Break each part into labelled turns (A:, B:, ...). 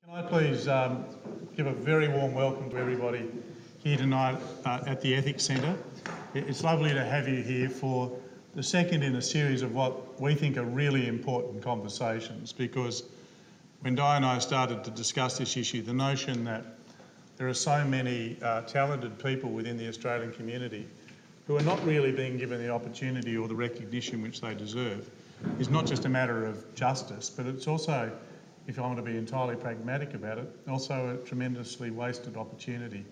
A: Can I please give a very warm welcome to everybody here tonight at the Ethics Centre. It's lovely to have you here for the second in a series of what we think are really important conversations, because when Di and I started to discuss this issue, the notion that there are so many talented people within the Australian community who are not really being given the opportunity or the recognition which they deserve is not just a matter of justice, but it's also, if I want to be entirely pragmatic about it, also a tremendously wasted opportunity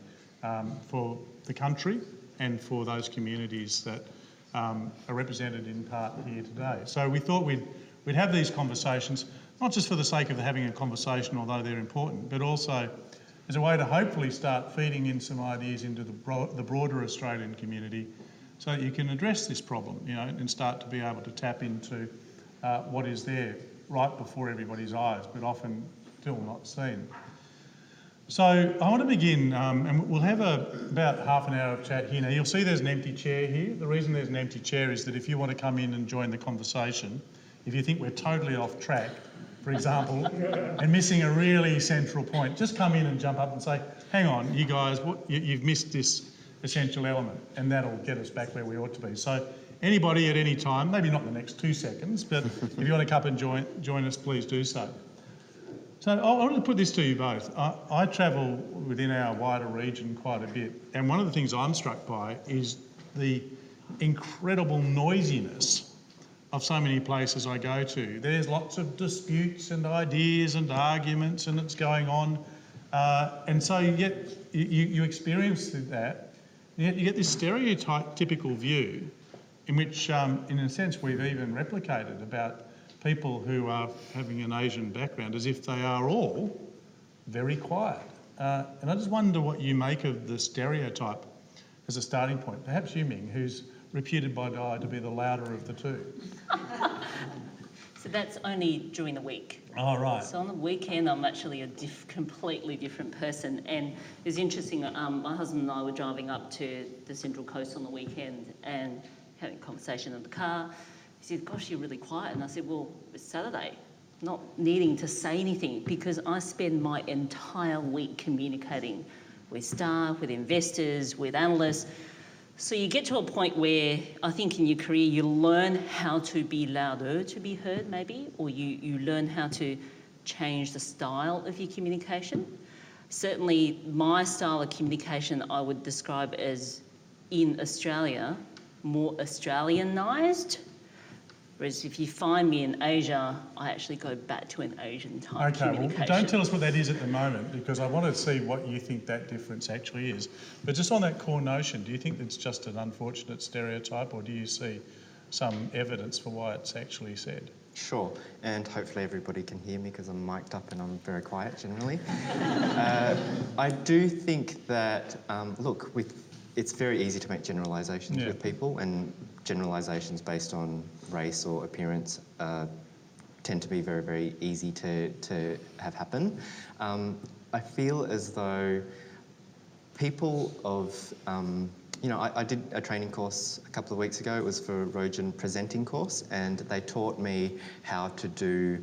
A: for the country and for those communities that are represented in part here today. So we thought we'd have these conversations, not just for the sake of having a conversation, although they're important, but also as a way to hopefully start feeding in some ideas into the broader Australian community so that you can address this problem, and start to be able to tap into what is there right before everybody's eyes, but often still not seen. So I want to begin, and we'll have about half an hour of chat here. Now you'll see there's an empty chair here. The reason there's an empty chair is that if you want to come in and join the conversation, if you think we're totally off track, for example, and missing a really central point, just come in and jump up and say, hang on, you guys, you've missed this essential element, and that'll get us back where we ought to be. So anybody at any time, maybe not in the next 2 seconds, but if you want to come and join us, please do so. So I wanted to put this to you both. I travel within our wider region quite a bit, and one of the things I'm struck by is the incredible noisiness of so many places I go to. There's lots of disputes and ideas and arguments, and it's going on, and so you experience that, and yet you get this stereotypical view in which, in a sense, we've even replicated about people who are having an Asian background as if they are all very quiet. And I just wonder what you make of the stereotype as a starting point. Perhaps you, Ming, who's reputed by Di to be the louder of the two.
B: So that's only during the week.
A: Oh, right.
B: So on the weekend, I'm actually a completely different person. And it's interesting, my husband and I were driving up to the Central Coast on the weekend and having a conversation in the car. He said, gosh, you're really quiet. And I said, well, it's Saturday. Not needing to say anything because I spend my entire week communicating with staff, with investors, with analysts. So you get to a point where I think in your career you learn how to be louder to be heard maybe, or you learn how to change the style of your communication. Certainly my style of communication I would describe as, in Australia, more Australianised. Whereas if you find me in Asia, I actually go back to an Asian type communication.
A: Well, don't tell us what that is at the moment, because I want to see what you think that difference actually is. But just on that core notion, do you think it's just an unfortunate stereotype, or do you see some evidence for why it's actually said?
C: Sure, and hopefully everybody can hear me because I'm mic'd up and I'm very quiet generally. I do think that, it's very easy to make generalisations with people, and generalisations based on race or appearance tend to be very, very easy to have happen. I feel as though people of, I did a training course a couple of weeks ago. It was for a Rojan presenting course, and they taught me how to do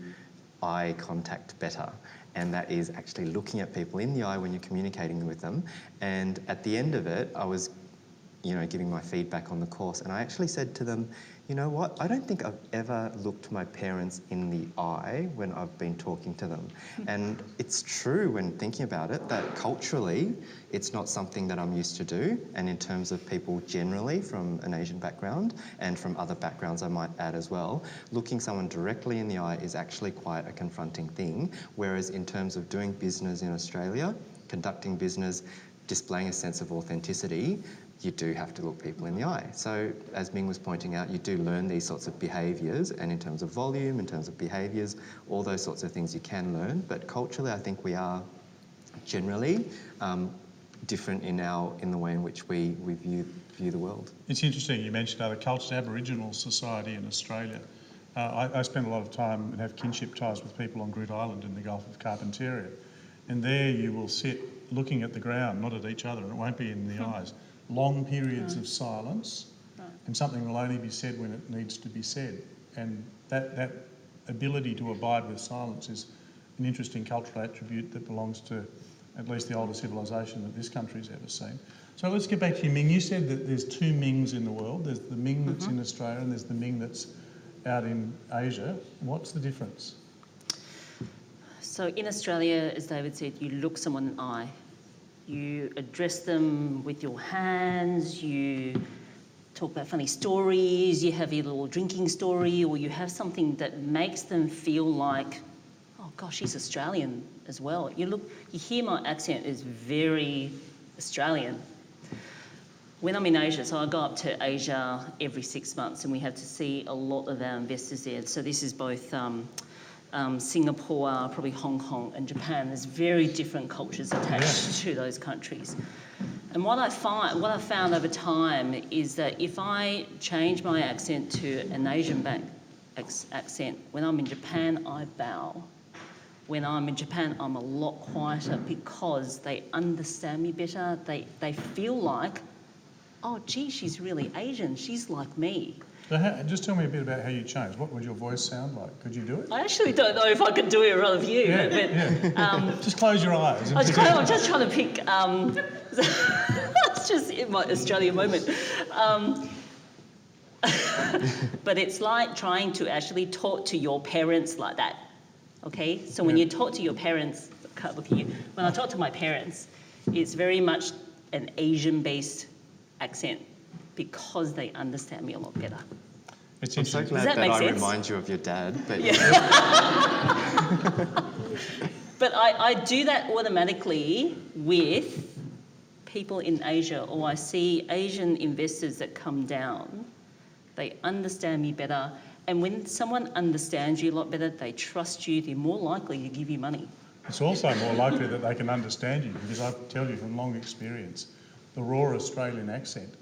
C: eye contact better. And that is actually looking at people in the eye when you're communicating with them. And at the end of it, I was, giving my feedback on the course, and I actually said to them, you know what, I don't think I've ever looked my parents in the eye when I've been talking to them. And it's true when thinking about it that culturally it's not something that I'm used to do, and in terms of people generally from an Asian background and from other backgrounds I might add as well, looking someone directly in the eye is actually quite a confronting thing, whereas in terms of doing business in Australia, conducting business, displaying a sense of authenticity, you do have to look people in the eye. So as Ming was pointing out, you do learn these sorts of behaviours, and in terms of volume, in terms of behaviours, all those sorts of things you can learn. But culturally, I think we are generally different in the way in which we view the world.
A: It's interesting you mentioned other cultures. Aboriginal society in Australia. I spend a lot of time and have kinship ties with people on Groote Island in the Gulf of Carpentaria. And there you will sit looking at the ground, not at each other, and it won't be in the eyes. Long periods of silence, and something will only be said when it needs to be said. And that ability to abide with silence is an interesting cultural attribute that belongs to at least the older civilisation that this country's ever seen. So let's get back to your Ming. You said that there's two Mings in the world. There's the Ming that's in Australia and there's the Ming that's out in Asia. What's the difference?
B: So in Australia, as David said, you look someone in the eye. You address them with your hands, you talk about funny stories, you have your little drinking story, or you have something that makes them feel like, oh gosh, she's Australian as well. You hear my accent is very Australian. When I'm in Asia, so I go up to Asia every 6 months and we have to see a lot of our investors there. So this is both Singapore, probably Hong Kong and Japan. There's very different cultures attached to those countries. And what I found over time is that if I change my accent to an Asian accent, when I'm in Japan, I bow. When I'm in Japan, I'm a lot quieter because they understand me better. They feel like, oh, gee, she's really Asian. She's like me.
A: So just tell me a bit about how you changed. What would your voice sound like? Could you do it?
B: I actually don't know if I could do it in front of you.
A: Just close your eyes.
B: I'm just trying to pick... it's just in my Australian moment. But it's like trying to actually talk to your parents like that, okay? So when you talk to your parents... I can't look at you. When I talk to my parents, it's very much an Asian-based accent because they understand me a lot better.
C: I'm so glad that I remind you of your dad. But
B: But I do that automatically with people in Asia, or I see Asian investors that come down. They understand me better. And when someone understands you a lot better, they trust you, they're more likely to give you money.
A: It's also more likely that they can understand you because I tell you from long experience, the raw Australian accent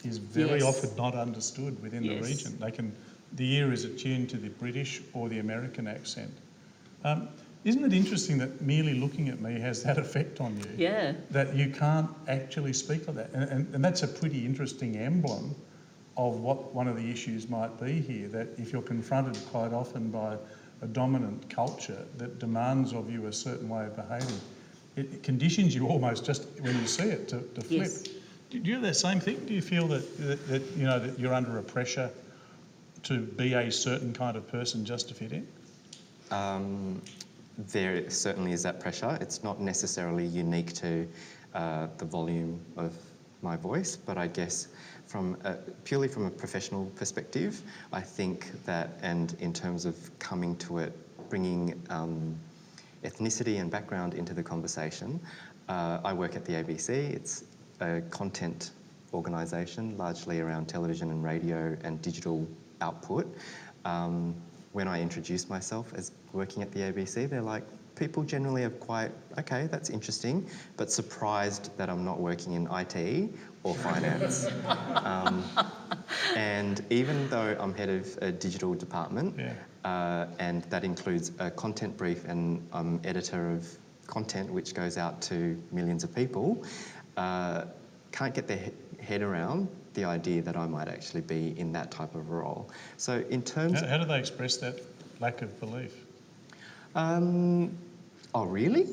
A: is very often not understood within the region. The ear is attuned to the British or the American accent. Isn't it interesting that merely looking at me has that effect on you?
B: Yeah.
A: That you can't actually speak like that. And that's a pretty interesting emblem of what one of the issues might be here, that if you're confronted quite often by a dominant culture that demands of you a certain way of behaving, it conditions you almost just when you see it to flip.
B: Yes.
A: Do you have that same thing? Do you feel that you know that you're under a pressure to be a certain kind of person just to fit in?
C: There certainly is that pressure. It's not necessarily unique to the volume of my voice, but I guess purely from a professional perspective, I think that, and in terms of coming to it, bringing ethnicity and background into the conversation, I work at the ABC. It's a content organisation, largely around television and radio and digital output. When I introduce myself as working at the ABC, they're like, people generally are quite, okay, that's interesting, but surprised that I'm not working in IT or finance. And even though I'm head of a digital department, and that includes a content brief, and I'm editor of content which goes out to millions of people, can't get their head around the idea that I might actually be in that type of role. So in terms
A: How do they express that lack of belief?
C: Oh, really?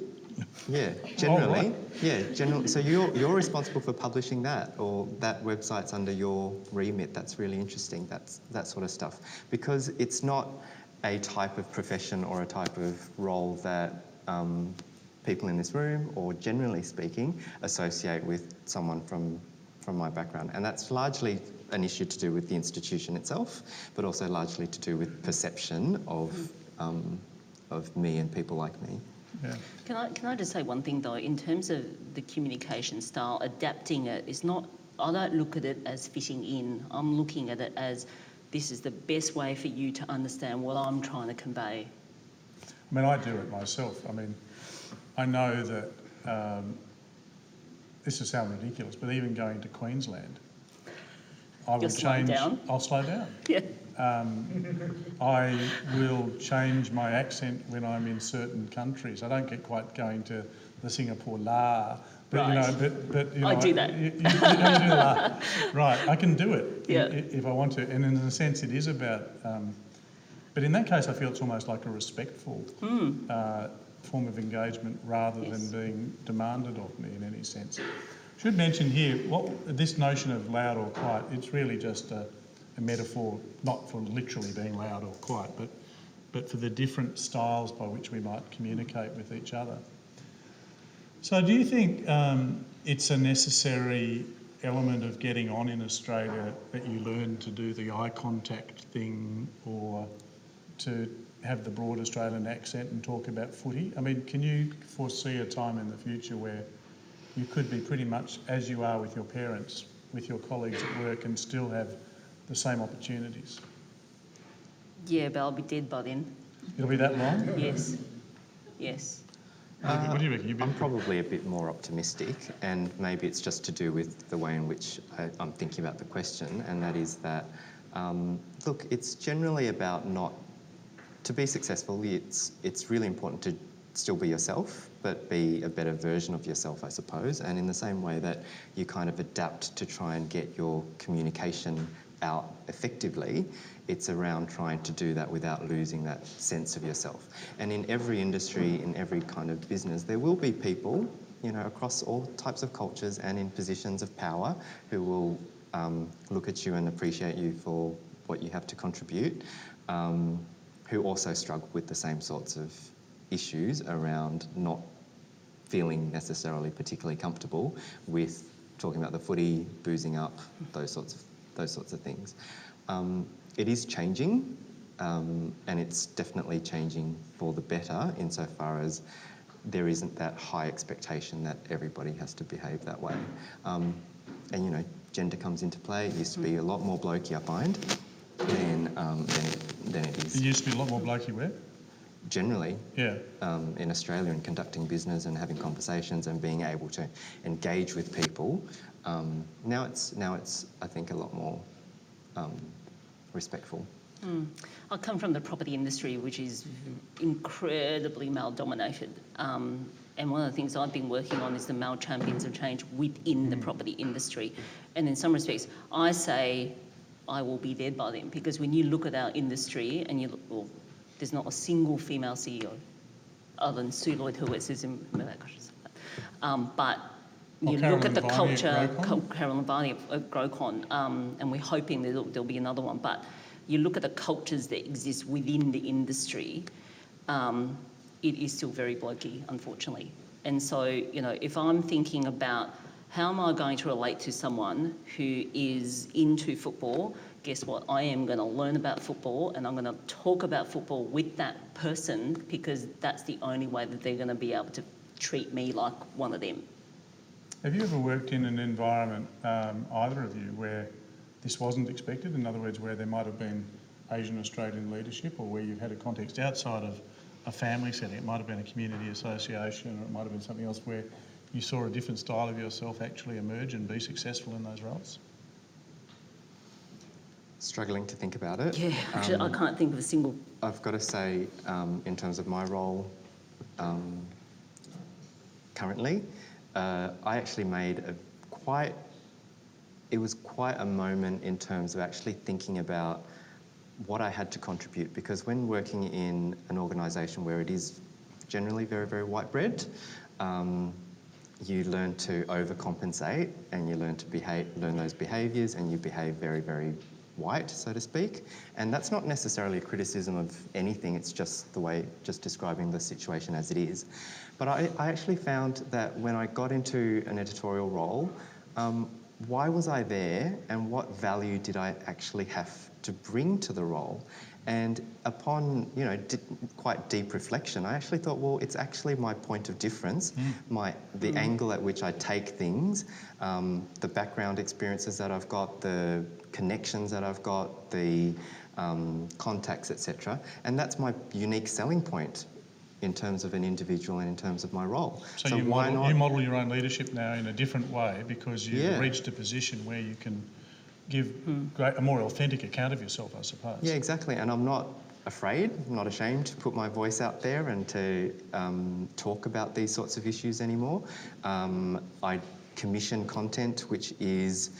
C: Yeah, generally. Yeah, generally. So you're responsible for publishing that, or that website's under your remit. That's really interesting. That sort of stuff, because it's not a type of profession or a type of role that people in this room, or generally speaking, associate with someone from my background. And that's largely an issue to do with the institution itself, but also largely to do with perception of me and people like me.
A: Yeah.
B: Can I just say one thing though? In terms of the communication style, adapting it is not. I don't look at it as fitting in. I'm looking at it as this is the best way for you to understand what I'm trying to convey.
A: I mean, I do it myself. I mean, I know that this will sound ridiculous, but even going to Queensland, I will change. I'll slow down.
B: Yeah.
A: I will change my accent when I'm in certain countries. I don't get quite going to the Singapore la, but
B: right.
A: you know,
B: I do that.
A: You do the la. Right, I can do it
B: Yeah.
A: if I want to. And in a sense, it is about But in that case, I feel it's almost like a respectful form of engagement rather than being demanded of me in any sense. Should mention here, this notion of loud or quiet, it's really just a metaphor, not for literally being loud or quiet, but for the different styles by which we might communicate with each other. So do you think it's a necessary element of getting on in Australia that you learn to do the eye contact thing or to have the broad Australian accent and talk about footy? I mean, can you foresee a time in the future where you could be pretty much as you are with your parents, with your colleagues at work, and still have the same opportunities?
B: Yeah, but I'll be dead by then.
A: It'll be that long?
B: Yes. Yes.
A: What do you reckon?
C: I'm probably a bit more optimistic, and maybe it's just to do with the way in which I'm thinking about the question, and that is that, look, it's generally about to be successful, it's really important to still be yourself, but be a better version of yourself, I suppose. And in the same way that you kind of adapt to try and get your communication out effectively, it's around trying to do that without losing that sense of yourself. And in every industry, in every kind of business, there will be people, across all types of cultures and in positions of power who will look at you and appreciate you for what you have to contribute, who also struggle with the same sorts of issues around not feeling necessarily particularly comfortable with talking about the footy, boozing up, those sorts of things. It is changing, and it's definitely changing for the better insofar as there isn't that high expectation that everybody has to behave that way. And gender comes into play. It used to be a lot more blokey, I find, than it is.
A: It used to be a lot more blokey where?
C: Generally,
A: Yeah.
C: in Australia, and conducting business and having conversations and being able to engage with people. Now it's I think a lot more respectful.
B: I come from the property industry, which is incredibly male-dominated. And one of the things I've been working on is the male champions of change within the property industry. And in some respects, I say I will be dead by then, because when you look at our industry and you look, well, there's not a single female CEO other than Sue Lloyd Hurwitz is in but you look at the culture, Carolyn Varney of Grocon, and we're hoping there'll be another one, but you look at the cultures that exist within the industry, it is still very blokey, unfortunately. And so, if I'm thinking about how am I going to relate to someone who is into football, guess what? I am going to learn about football, and I'm going to talk about football with that person, because that's the only way that they're going to be able to treat me like one of them.
A: Have you ever worked in an environment, either of you, where this wasn't expected? In other words, where there might have been Asian Australian leadership, or where you've had a context outside of a family setting? It might have been a community association, or it might have been something else where you saw a different style of yourself actually emerge and be successful in those roles?
C: Struggling to think about it.
B: Yeah, actually, I can't think of a single.
C: I've got to say, in terms of my role currently, I actually made it was quite a moment in terms of actually thinking about what I had to contribute, because when working in an organisation where it is generally very, very white bread, you learn to overcompensate, and you learn those behaviours, and you behave very, very white, so to speak. And that's not necessarily a criticism of anything, it's just describing the situation as it is. But I actually found that when I got into an editorial role, why was I there, and what value did I actually have to bring to the role? And upon, quite deep reflection, I actually thought, well, it's actually my point of difference, the angle at which I take things, the background experiences that I've got, the connections that I've got, the contacts, etc. And that's my unique selling point in terms of an individual and in terms of my role.
A: So you model your own leadership now in a different way, because you've reached a position where you can give a more authentic account of yourself, I suppose.
C: Yeah, exactly. And I'm not afraid, I'm not ashamed to put my voice out there and to talk about these sorts of issues anymore. I commission content which is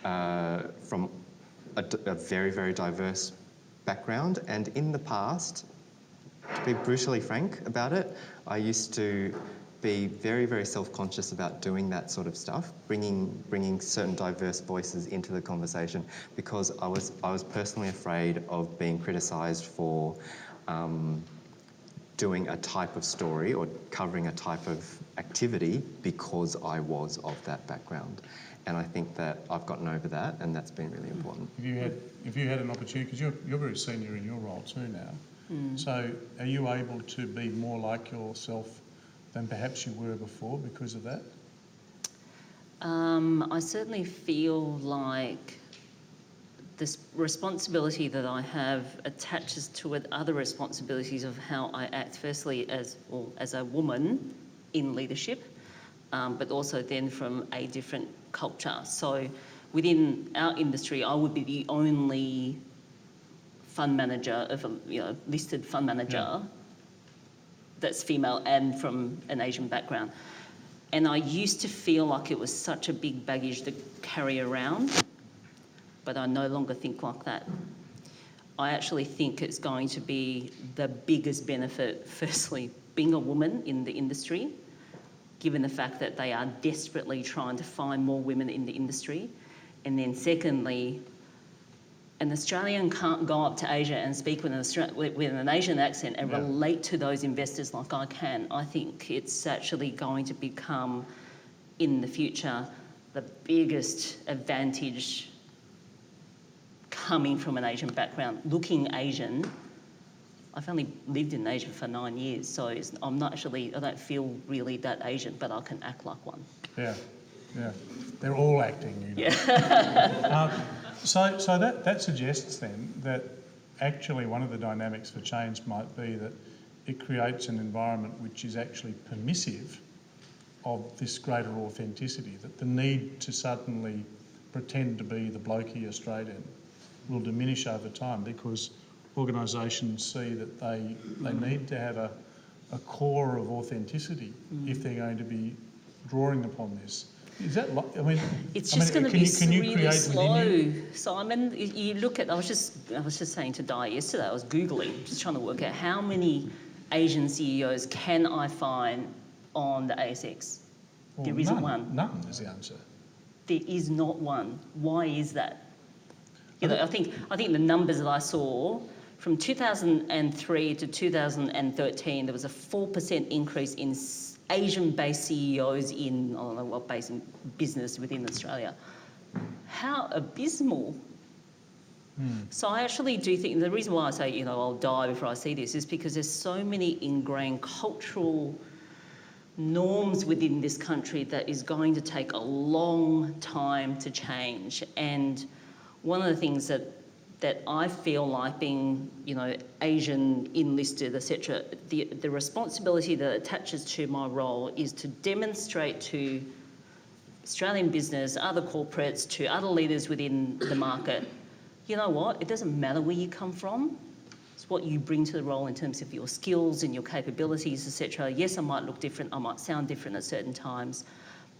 C: from a very, very diverse background, and in the past, to be brutally frank about it, I used to be very, very self-conscious about doing that sort of stuff, bringing certain diverse voices into the conversation, because I was personally afraid of being criticised for doing a type of story or covering a type of activity because I was of that background. And I think that I've gotten over that, and that's been really important.
A: If you had an opportunity, because you're very senior in your role too now, so are you able to be more like yourself than perhaps you were before because of that?
B: I certainly feel like this responsibility that I have attaches to it other responsibilities of how I act, firstly as a woman in leadership, but also then from a different culture. So within our industry, I would be the only fund manager of a listed fund manager that's female and from an Asian background. And I used to feel like it was such a big baggage to carry around, but I no longer think like that. I actually think it's going to be the biggest benefit, firstly, being a woman in the industry, given the fact that they are desperately trying to find more women in the industry. And then secondly, an Australian can't go up to Asia and speak with an Asian accent and relate to those investors like I can. I think it's actually going to become, in the future, the biggest advantage coming from an Asian background. Looking Asian, I've only lived in Asia for 9 years, so I don't feel really that Asian, but I can act like one.
A: Yeah. They're all acting, you know.
B: Yeah.
A: So that suggests then that actually one of the dynamics for change might be that it creates an environment which is actually permissive of this greater authenticity, that the need to suddenly pretend to be the blokey Australian will diminish over time because organisations see that they need to have a core of authenticity if they're going to be drawing upon this. Is that,
B: It's just going to be really slow,
A: you?
B: Simon. You look at, I was just saying to Di yesterday, I was Googling, just trying to work out how many Asian CEOs can I find on the ASX?
A: Well,
B: there isn't one.
A: None is the answer.
B: There is not one. Why is that? I think the numbers that I saw from 2003 to 2013, there was a 4% increase in Asian-based CEOs in, I don't know what, based in business within Australia. How abysmal. So I actually do think, the reason why I say, I'll die before I see this is because there's so many ingrained cultural norms within this country that is going to take a long time to change. And one of the things that I feel like being, Asian, enlisted, etc., the responsibility that attaches to my role is to demonstrate to Australian business, other corporates, to other leaders within the market, you know what, it doesn't matter where you come from, it's what you bring to the role in terms of your skills and your capabilities, etc. Yes, I might look different, I might sound different at certain times,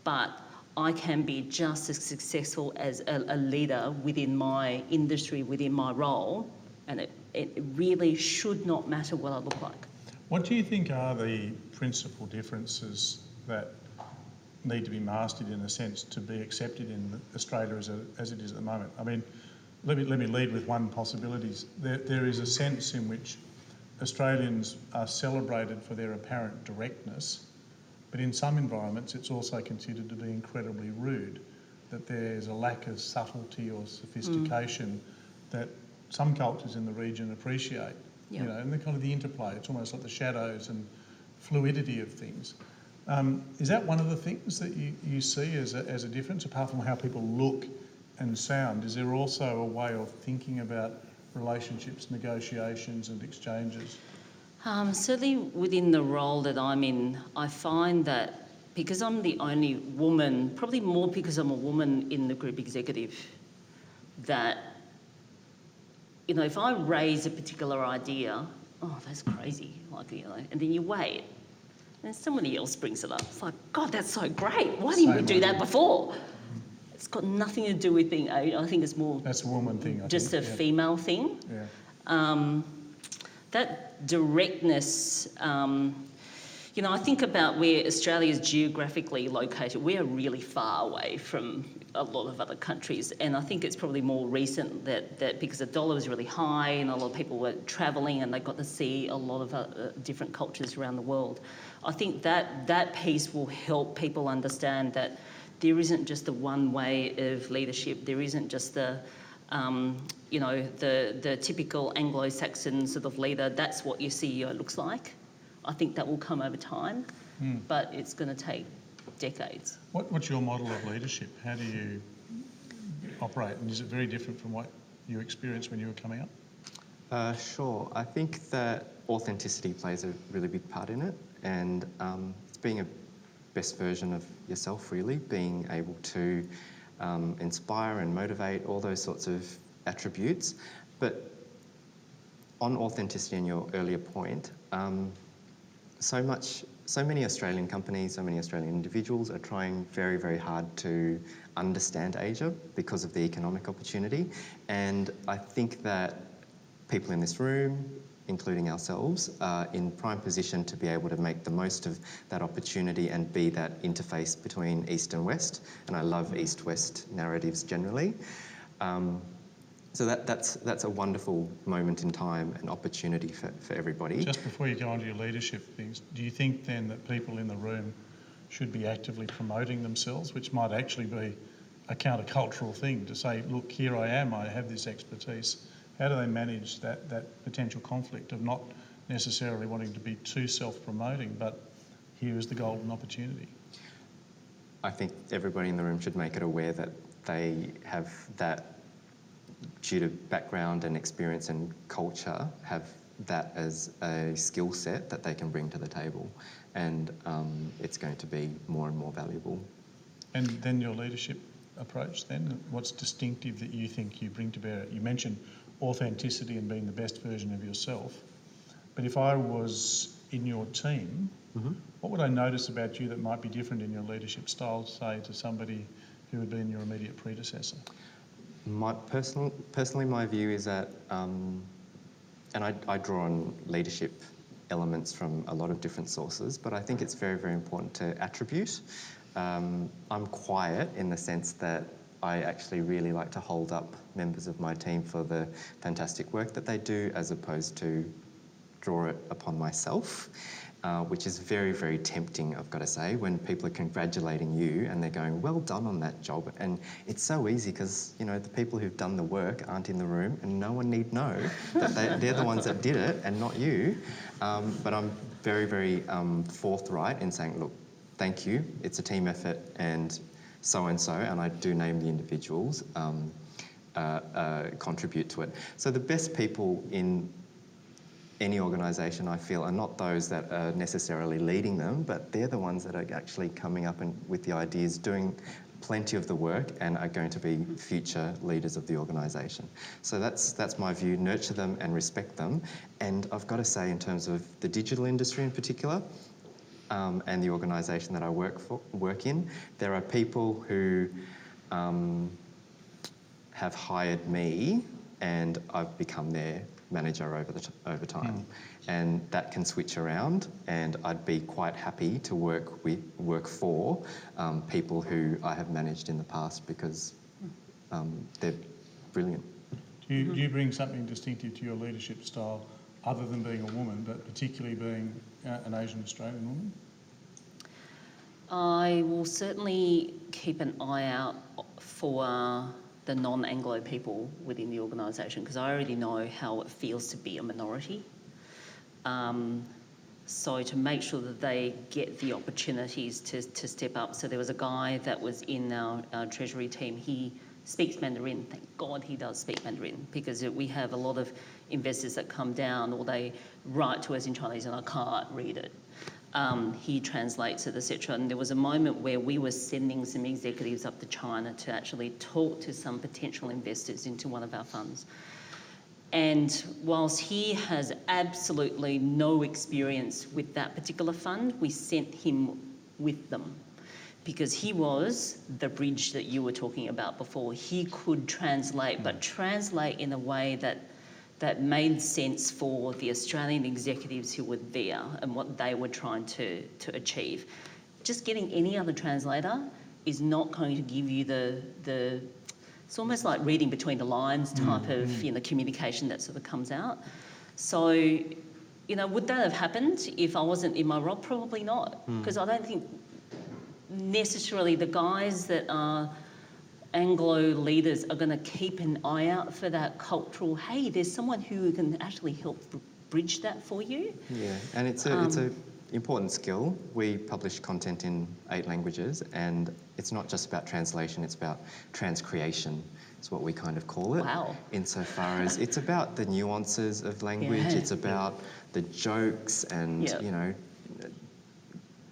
B: but I can be just as successful as a leader within my industry, within my role, and it really should not matter what I look like.
A: What do you think are the principal differences that need to be mastered, in a sense, to be accepted in Australia as it is at the moment? I mean, let me lead with one possibility. There is a sense in which Australians are celebrated for their apparent directness, but in some environments it's also considered to be incredibly rude, that there's a lack of subtlety or sophistication that some cultures in the region appreciate.
B: Yeah.
A: And the kind of the interplay, it's almost like the shadows and fluidity of things. Is that one of the things that you see as a difference, apart from how people look and sound? Is there also a way of thinking about relationships, negotiations and exchanges?
B: Certainly within the role that I'm in, I find that because I'm the only woman, probably more because I'm a woman in the group executive, that, if I raise a particular idea, oh, that's crazy, and then you wait, and somebody else brings it up. It's like, God, that's so great. Why didn't we do that before? It's got nothing to do with being Asian. I think it's more...
A: That's a woman thing, I
B: just
A: think.
B: a female thing.
A: Yeah.
B: That directness, I think about where Australia is geographically located. We are really far away from a lot of other countries, and I think it's probably more recent that because the dollar was really high and a lot of people were travelling and they got to see a lot of different cultures around the world. I think that piece will help people understand that there isn't just the one way of leadership. There isn't just the typical Anglo-Saxon sort of leader. That's what your CEO looks like. I think that will come over time, but it's going to take decades.
A: What's your model of leadership? How do you operate? And is it very different from what you experienced when you were coming up?
C: Sure. I think that authenticity plays a really big part in it, and it's being a best version of yourself, really, being able to inspire and motivate, all those sorts of attributes. But on authenticity and your earlier point, so many Australian companies, so many Australian individuals are trying very, very hard to understand Asia because of the economic opportunity. And I think that people in this room, including ourselves, are in prime position to be able to make the most of that opportunity and be that interface between East and West. And I love East-West narratives generally. So that's a wonderful moment in time and opportunity for everybody.
A: Just before you go on to your leadership things, do you think then that people in the room should be actively promoting themselves, which might actually be a countercultural thing to say, look, here I am, I have this expertise. How do they manage that potential conflict of not necessarily wanting to be too self-promoting, but here is the golden opportunity?
C: I think everybody in the room should make it aware that they have that, due to background and experience and culture, have that as a skill set that they can bring to the table, and it's going to be more and more valuable.
A: And then your leadership approach then, what's distinctive that you think you bring to bear? You mentioned authenticity and being the best version of yourself, but if I was in your team, what would I notice about you that might be different in your leadership style, say, to somebody who would be in your immediate predecessor?
C: Personally, my view is that, and I draw on leadership elements from a lot of different sources, but I think it's very, very important to attribute. I'm quiet in the sense that I actually really like to hold up members of my team for the fantastic work that they do, as opposed to draw it upon myself, which is very, very tempting, I've got to say, when people are congratulating you and they're going, well done on that job. And it's so easy because, the people who've done the work aren't in the room and no one need know that they're the ones that did it and not you. But I'm very, very forthright in saying, look, thank you, it's a team effort, and so, and I do name the individuals, contribute to it. So the best people in any organisation, I feel, are not those that are necessarily leading them, but they're the ones that are actually coming up with the ideas, doing plenty of the work, and are going to be future leaders of the organisation. So that's my view, nurture them and respect them. And I've got to say, in terms of the digital industry in particular, and the organisation that I work in, there are people who have hired me and I've become their manager over time. And that can switch around, and I'd be quite happy to work for people who I have managed in the past, because they're brilliant.
A: Do you bring something distinctive to your leadership style other than being a woman, but particularly being an Asian Australian woman?
B: I will certainly keep an eye out for the non-Anglo people within the organisation, because I already know how it feels to be a minority. So to make sure that they get the opportunities to step up. So there was a guy that was in our Treasury team. He speaks Mandarin. Thank God he does speak Mandarin, because we have a lot of investors that come down, or they write to us in Chinese and I can't read it. He translates it, etc. And there was a moment where we were sending some executives up to China to actually talk to some potential investors into one of our funds. And whilst he has absolutely no experience with that particular fund, we sent him with them, because he was the bridge that you were talking about before. He could translate, but translate in a way that that made sense for the Australian executives who were there and what they were trying to achieve. Just getting any other translator is not going to give you the it's almost like reading between the lines type of communication that sort of comes out. So, would that have happened if I wasn't in my role? Probably not, because I don't think necessarily the guys that are Anglo leaders are going to keep an eye out for that cultural, hey, there's someone who can actually help bridge that for you.
C: Yeah, and it's a important skill. We publish content in 8 languages, and it's not just about translation, it's about transcreation. It's what we kind of call it.
B: Wow.
C: Insofar as it's about the nuances of language, it's about the jokes and,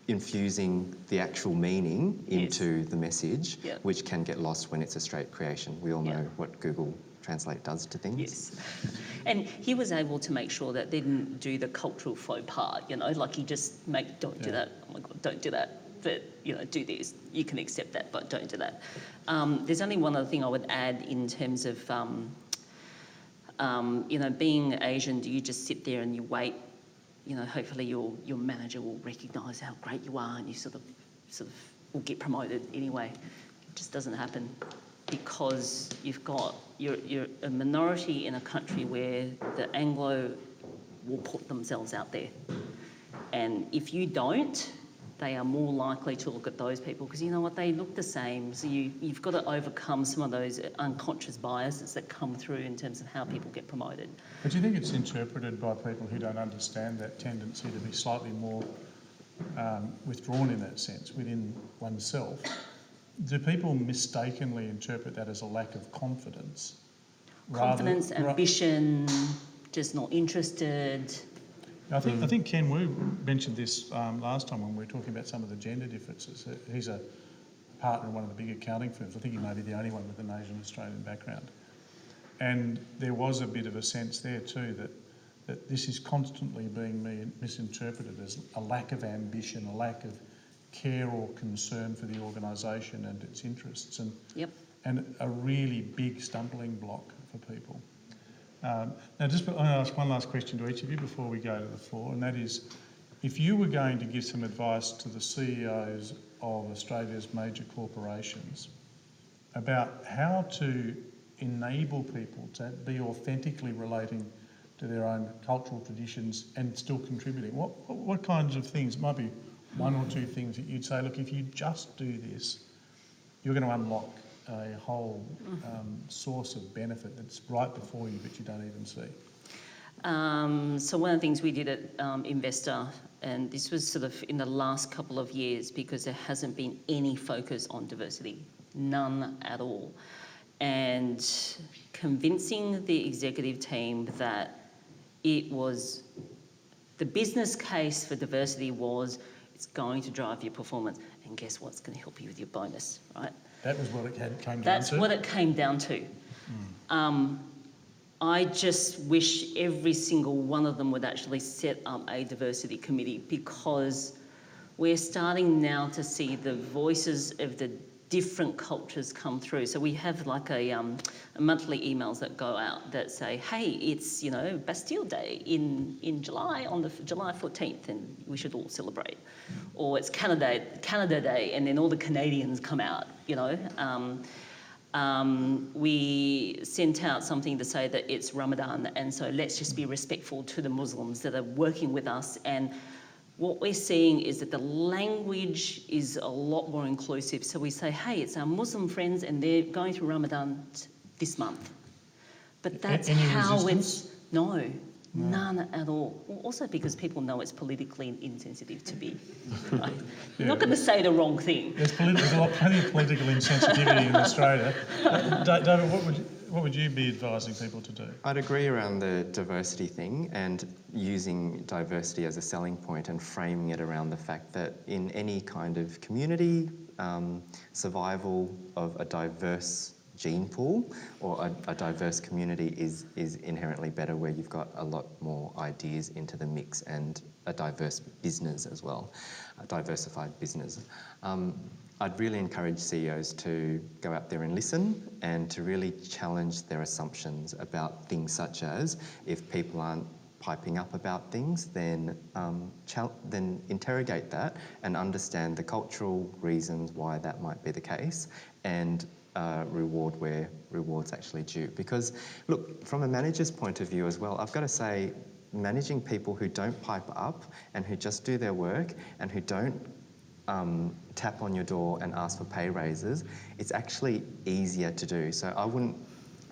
C: infusing the actual meaning into the message, which can get lost when it's a straight creation. We all know what Google Translate does to things.
B: Yes. And he was able to make sure that they didn't do the cultural faux pas, like he just don't do that, oh my God, don't do that, but, do this, you can accept that, but don't do that. There's only one other thing I would add in terms of, being Asian, do you just sit there and you wait? Hopefully your manager will recognise how great you are and you sort of will get promoted anyway. It just doesn't happen because you're a minority in a country where the Anglo will put themselves out there. And if you don't, they are more likely to look at those people because you know what, they look the same. So you've got to overcome some of those unconscious biases that come through in terms of how people get promoted.
A: But do you think it's interpreted by people who don't understand that tendency to be slightly more withdrawn in that sense within oneself? Do people mistakenly interpret that as a lack of confidence?
B: Confidence, ambition, just not interested.
A: I think Ken Wu mentioned this last time when we were talking about some of the gender differences. He's a partner in one of the big accounting firms. I think he may be the only one with an Asian Australian background. And there was a bit of a sense there too that this is constantly being misinterpreted as a lack of ambition, a lack of care or concern for the organisation and its interests, and a really big stumbling block for people. Now, I'm going to ask one last question to each of you before we go to the floor, and that is, if you were going to give some advice to the CEOs of Australia's major corporations about how to enable people to be authentically relating to their own cultural traditions and still contributing, what kinds of things, might be 1 or 2 things that you'd say, look, if you just do this, you're going to unlock a whole source of benefit that's right before you but you don't even see?
B: So one of the things we did at Investor, and this was sort of in the last couple of years because there hasn't been any focus on diversity, none at all. And convincing the executive team that it was, the business case for diversity was, it's going to drive your performance, and guess what's going to help you with your bonus, right?
A: That was what it came down to?
B: That's what it came down to. I just wish every single one of them would actually set up a diversity committee because we're starting now to see the voices of the different cultures come through. So we have like a monthly emails that go out that say, hey, it's, Bastille Day in July, on the July 14th, and we should all celebrate. Or it's Canada Day, and then all the Canadians come out, We sent out something to say that it's Ramadan, and so let's just be respectful to the Muslims that are working with us. And what we're seeing is that the language is a lot more inclusive. So we say, hey, it's our Muslim friends and they're going through Ramadan this month. But that's
A: Any
B: how
A: resistance?
B: it's... No, none at all. Well, also because people know it's politically insensitive to be. Right? You're not going to say the wrong thing.
A: There's plenty of political insensitivity in Australia. David, what would you be advising people to do?
C: I'd agree around the diversity thing and using diversity as a selling point and framing it around the fact that in any kind of community, survival of a diverse gene pool or a diverse community is inherently better, where you've got a lot more ideas into the mix and a diverse business as well, a diversified business. I'd really encourage CEOs to go out there and listen and to really challenge their assumptions about things such as, if people aren't piping up about things, then interrogate that and understand the cultural reasons why that might be the case, and reward where reward's actually due. Because look, from a manager's point of view as well, I've got to say, managing people who don't pipe up and who just do their work and who don't tap on your door and ask for pay raises, it's actually easier to do. So I wouldn't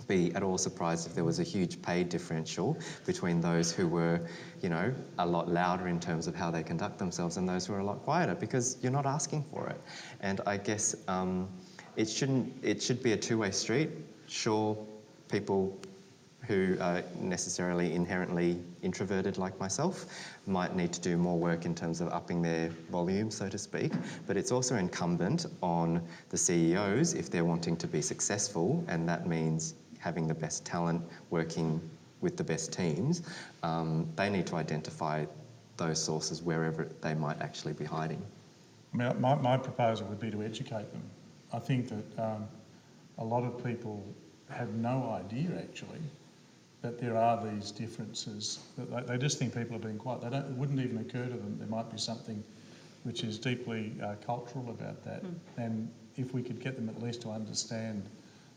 C: be at all surprised if there was a huge pay differential between those who were, you know, a lot louder in terms of how they conduct themselves and those who are a lot quieter, because you're not asking for it. And I guess it should be a two-way street. Sure, people who are necessarily inherently introverted like myself might need to do more work in terms of upping their volume, so to speak, but it's also incumbent on the CEOs, if they're wanting to be successful, and that means having the best talent, working with the best teams, they need to identify those sources wherever they might actually be hiding.
A: I mean, my proposal would be to educate them. I think that a lot of people have no idea actually that there are these differences, that they just think people are being quiet. It wouldn't even occur to them there might be something which is deeply cultural about that. And if we could get them at least to understand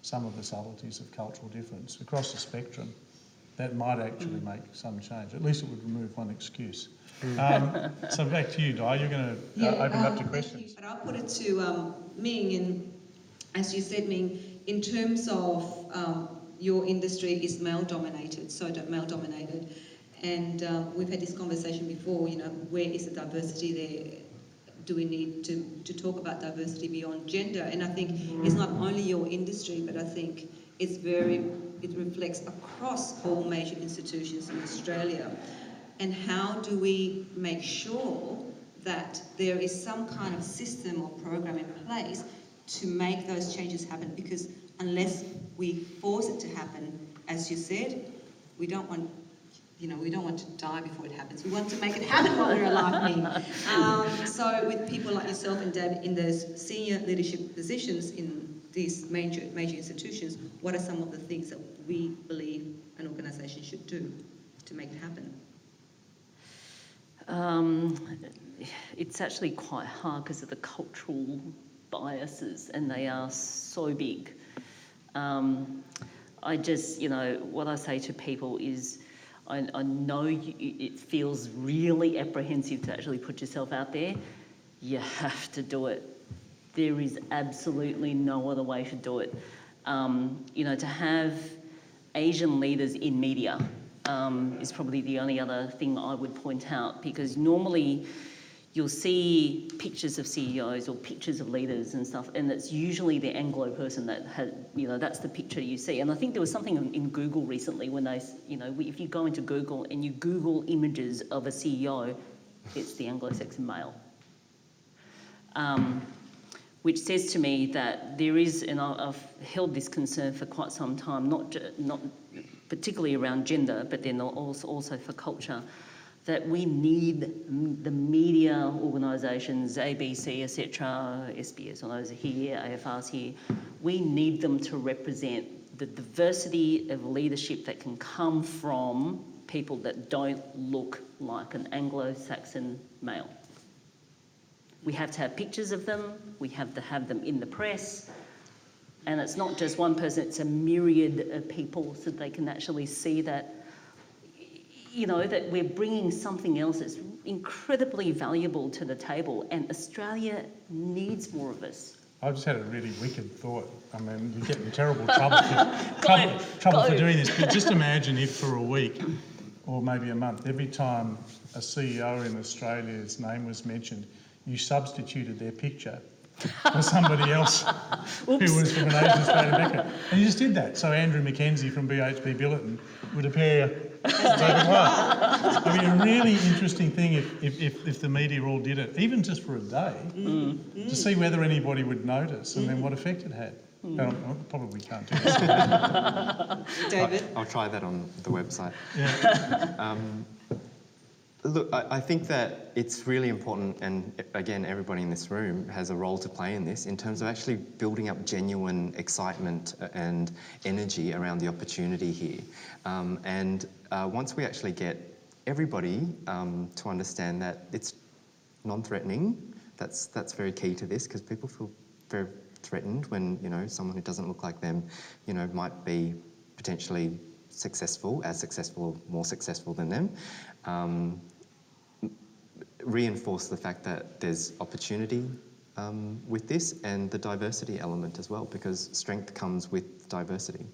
A: some of the subtleties of cultural difference across the spectrum, that might actually make some change. At least it would remove one excuse. So back to you, Di. You're going to open it up to questions.
D: But I'll put it to Ming, and as you said, Ming, in terms of your industry is male-dominated, and we've had this conversation before, you know, where is the diversity there? Do we need to talk about diversity beyond gender? And I think it's not only your industry, but I think it reflects across all major institutions in Australia. And how do we make sure that there is some kind of system or program in place to make those changes happen? Because unless we force it to happen, as you said, we don't want to die before it happens. We want to make it happen while we're alive. So with people like yourself and Deb in those senior leadership positions in these major institutions, what are some of the things that we believe an organisation should do to make it happen?
B: It's actually quite hard because of the cultural biases, and they are so big. I just, what I say to people is, I know it feels really apprehensive to actually put yourself out there. You have to do it. There is absolutely no other way to do it. To have Asian leaders in media is probably the only other thing I would point out, because normally you'll see pictures of CEOs or pictures of leaders and stuff, and it's usually the Anglo person that had, that's the picture you see. And I think there was something in Google recently when they, if you go into Google and you Google images of a CEO, it's the Anglo-Saxon male. Which says to me that there is, and I've held this concern for quite some time, not particularly around gender, but then also for culture, that we need the media organisations, ABC, etc., SBS, all those are here, AFR's here, we need them to represent the diversity of leadership that can come from people that don't look like an Anglo-Saxon male. We have to have pictures of them, we have to have them in the press, and it's not just one person, it's a myriad of people, so they can actually see that, that we're bringing something else that's incredibly valuable to the table, and Australia needs more of us.
A: I just had a really wicked thought. I mean, you get in terrible trouble for doing this, but just imagine if for a week or maybe a month, every time a CEO in Australia's name was mentioned, you substituted their picture for somebody else who was from an Asian Australian background. And you just did that. So Andrew Mackenzie from BHP Billiton would appear as David Clark. I mean, a really interesting thing if the media all did it, even just for a day, to see whether anybody would notice and then what effect it had. Probably can't do that.
D: David?
C: I'll try that on the website.
A: Yeah.
C: Look, I think that it's really important, and again, everybody in this room has a role to play in this, in terms of actually building up genuine excitement and energy around the opportunity here. Once we actually get everybody to understand that it's non-threatening, that's very key to this, because people feel very threatened when, you know, someone who doesn't look like them, you know, might be potentially successful, as successful or more successful than them. Reinforce the fact that there's opportunity with this, and the diversity element as well, because strength comes with diversity.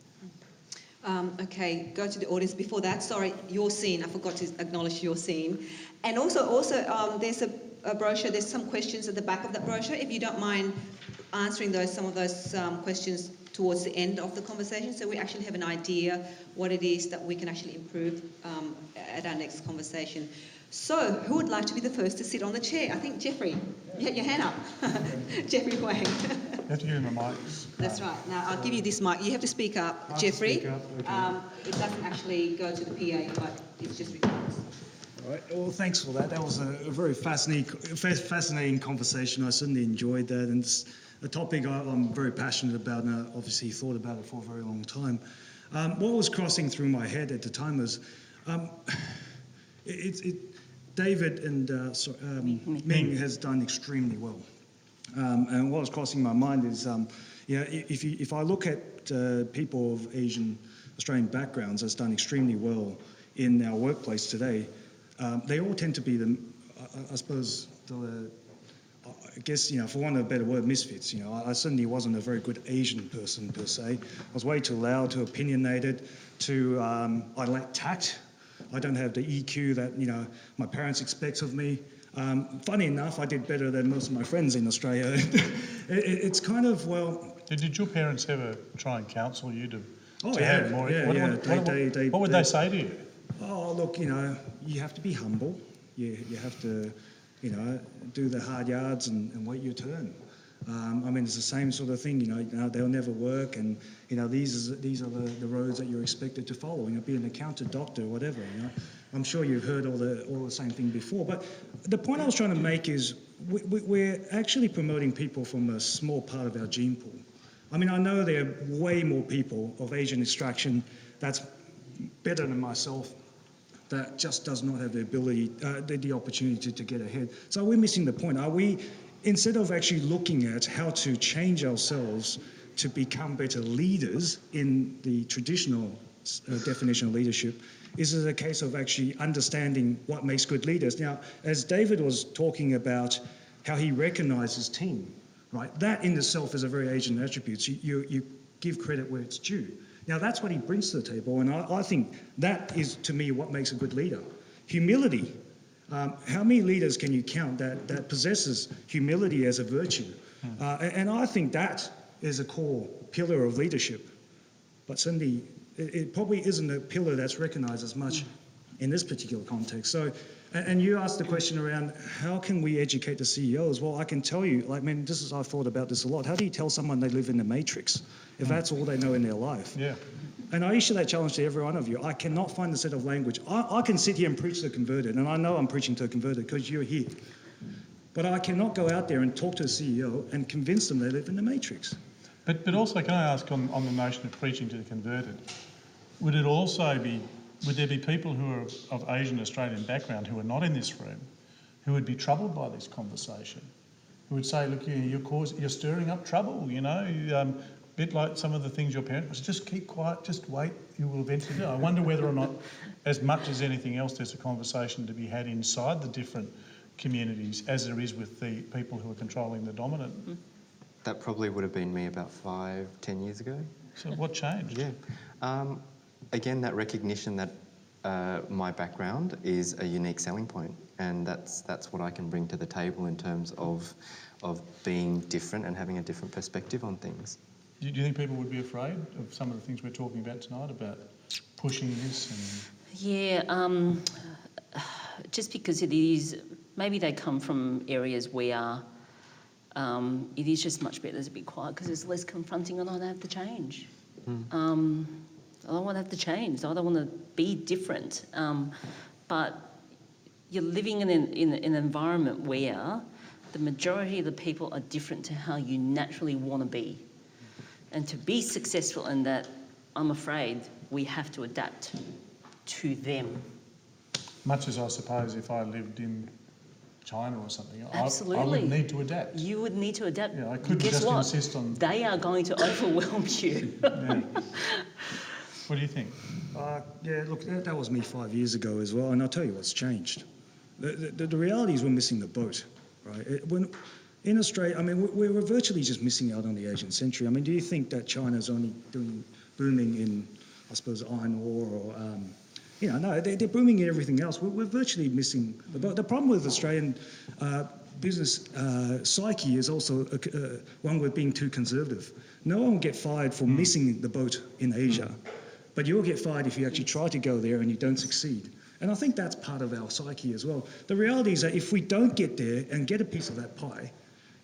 D: Okay, go to the audience. Before that, sorry, your scene. I forgot to acknowledge your scene. And also, there's a brochure. There's some questions at the back of that brochure. If you don't mind answering some of those questions towards the end of the conversation, so we actually have an idea what it is that we can actually improve at our next conversation. So, who would like to be the first to sit on the chair? I think Jeffrey, you had your hand up. Jeffrey Wang.
A: You have to give him a mic.
D: That's right. Now, I'll give you this mic. You have to speak up, Jeffrey.
E: Speak up, okay.
D: It doesn't actually go to the PA, but it's just recorded.
E: All right. Well, thanks for that. That was a very fascinating conversation. I certainly enjoyed that, and it's a topic I'm very passionate about, and I obviously thought about it for a very long time. What was crossing through my head at the time was, David and Ming has done extremely well, and what was crossing my mind is, if I look at people of Asian Australian backgrounds that's done extremely well in our workplace today, they all tend to be I guess, for want of a better word, misfits. I certainly wasn't a very good Asian person per se. I was way too loud, too opinionated, I lack tact. I don't have the EQ that, my parents expect of me. Funny enough, I did better than most of my friends in Australia. It's kind of, well...
A: Did your parents ever try and counsel you to
E: yeah,
A: have more... What would they say to you?
E: Oh, look, you have to be humble. You have to, do the hard yards and wait your turn. It's the same sort of thing, they'll never work, and, these are the roads that you're expected to follow, be an accountant, doctor, whatever, I'm sure you've heard all the same thing before. But the point I was trying to make is we're actually promoting people from a small part of our gene pool. I know there are way more people of Asian extraction that's better than myself, that just does not have the ability, the opportunity to get ahead. So we're missing the point. Are we, instead of actually looking at how to change ourselves to become better leaders in the traditional definition of leadership, is it a case of actually understanding what makes good leaders? Now, as David was talking about how he recognises team, right? That in itself is a very Asian attribute. You give credit where it's due. Now, that's what he brings to the table, and I think that is, to me, what makes a good leader. Humility. How many leaders can you count that possesses humility as a virtue? And I think that is a core pillar of leadership. But certainly, it probably isn't a pillar that's recognised as much in this particular context. So, and you asked the question around how can we educate the CEOs? Well, I can tell you, I've thought about this a lot. How do you tell someone they live in the matrix if that's all they know in their life?
A: Yeah.
E: And I issue that challenge to every one of you. I cannot find a set of language. I can sit here and preach to the converted, and I know I'm preaching to the converted because you're here. But I cannot go out there and talk to a CEO and convince them they live in the matrix.
A: But also, can I ask on the notion of preaching to the converted, would there be people who are of Asian Australian background who are not in this room, who would be troubled by this conversation, who would say, look, you're stirring up trouble, a bit like some of the things your parents was, just keep quiet, just wait, you will eventually do. I wonder whether or not, as much as anything else, there's a conversation to be had inside the different communities as there is with the people who are controlling the dominant.
C: That probably would have been me about 5-10 years ago.
A: So what changed?
C: Yeah. Again, that recognition that my background is a unique selling point, and that's what I can bring to the table in terms of being different and having a different perspective on things.
A: Do you think people would be afraid of some of the things we're talking about tonight, about pushing this?
B: Yeah, just because it is, maybe they come from areas where it is just much better to be quiet because it's less confronting and I don't have to change. I don't want to have to change. I don't want to be different. But you're living in an environment where the majority of the people are different to how you naturally want to be. And to be successful in that, I'm afraid we have to adapt to them.
A: Much as I suppose if I lived in China or something,
B: Absolutely.
A: I would need to adapt.
B: You would need to adapt.
A: Yeah, I couldn't
B: Guess
A: just
B: what?
A: insist on...
B: They are going to overwhelm you.
A: Yeah. What do you think?
E: Yeah, look, that was me 5 years ago as well, and I'll tell you what's changed. The reality is we're missing the boat, right? In Australia, I mean, we're virtually just missing out on the Asian century. I mean, do you think that China's only booming in, I suppose, iron ore or... no, they're booming in everything else. We're virtually missing the boat. The problem with Australian business psyche is also one with being too conservative. No one will get fired for missing the boat in Asia, but you'll get fired if you actually try to go there and you don't succeed. And I think that's part of our psyche as well. The reality is that if we don't get there and get a piece of that pie,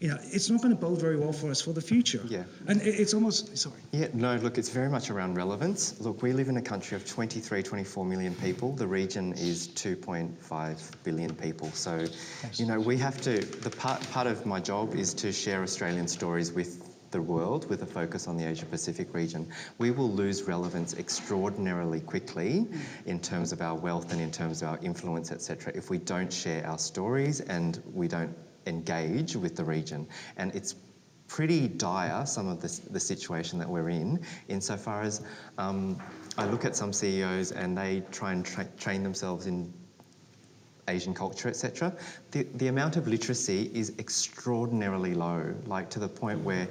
E: it's not going to bode very well for us for the future.
C: Yeah.
E: And it's almost, sorry.
C: Yeah, no, look, it's very much around relevance. Look, we live in a country of 23, 24 million people. The region is 2.5 billion people. So, we have to, part of my job is to share Australian stories with the world with a focus on the Asia-Pacific region. We will lose relevance extraordinarily quickly in terms of our wealth and in terms of our influence, etc., if we don't share our stories and we don't engage with the region. And it's pretty dire, some of the situation that we're in, insofar as I look at some CEOs and they try and train themselves in Asian culture, etc. The amount of literacy is extraordinarily low, like to the point where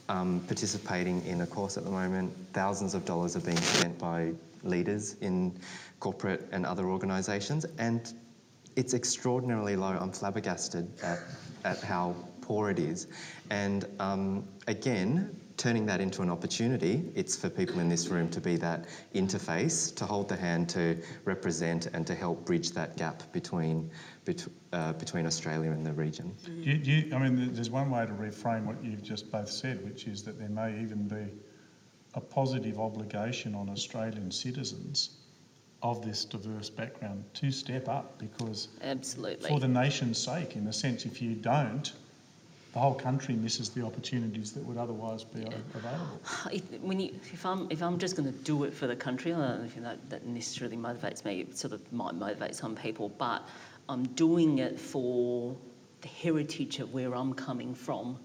C: participating in a course at the moment, thousands of dollars are being spent by leaders in corporate and other organisations, and it's extraordinarily low. I'm flabbergasted at how poor it is. And again, turning that into an opportunity, it's for people in this room to be that interface, to hold the hand, to represent and to help bridge that gap between Australia and the region.
A: I mean, there's one way to reframe what you've just both said, which is that there may even be a positive obligation on Australian citizens of this diverse background to step up, because
B: Absolutely.
A: for the nation's sake, in a sense, if you don't, the whole country misses the opportunities that would otherwise be available.
B: If I'm just going to do it for the country, I don't know if that necessarily motivates me. It sort of might motivate some people, but I'm doing it for the heritage of where I'm coming from.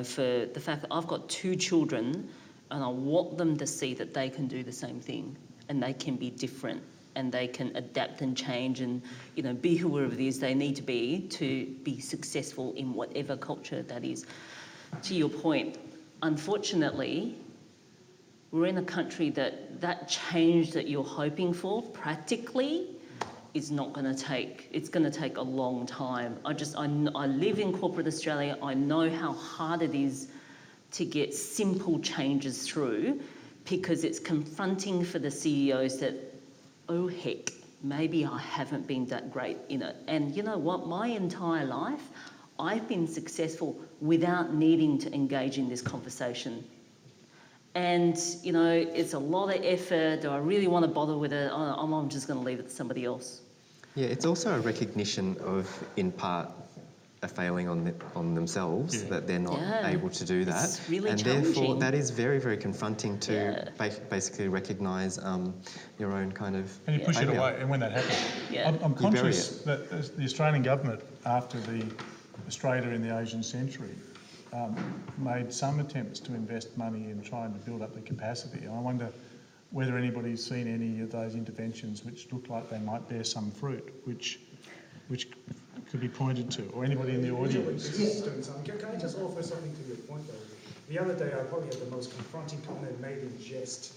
B: For the fact that I've got 2 children, and I want them to see that they can do the same thing, and they can be different, and they can adapt and change and, be whoever it is they need to be successful in whatever culture that is. To your point, unfortunately, we're in a country that change that you're hoping for practically is not going to take, it's going to take a long time. I live in corporate Australia. I know how hard it is to get simple changes through, because it's confronting for the CEOs that, oh heck, maybe I haven't been that great in it. And you know what? My entire life, I've been successful without needing to engage in this conversation. And, it's a lot of effort. Do I really want to bother with it? I'm just going to leave it to somebody else.
C: Yeah, it's also a recognition of, in part, a failing on themselves, that they're not able to do that.
B: It's really
C: and
B: challenging.
C: Therefore, that is very, very confronting to basically recognise your own kind of...
A: And you push it away, and when that happens... I'm conscious that the Australian government, after the Australia in the Asian century, made some attempts to invest money in trying to build up the capacity. And I wonder whether anybody's seen any of those interventions which look like they might bear some fruit, which could be pointed to, or anybody in the audience.
E: Can I just offer something to your point, though? The other day, I probably had the most confronting comment made in jest.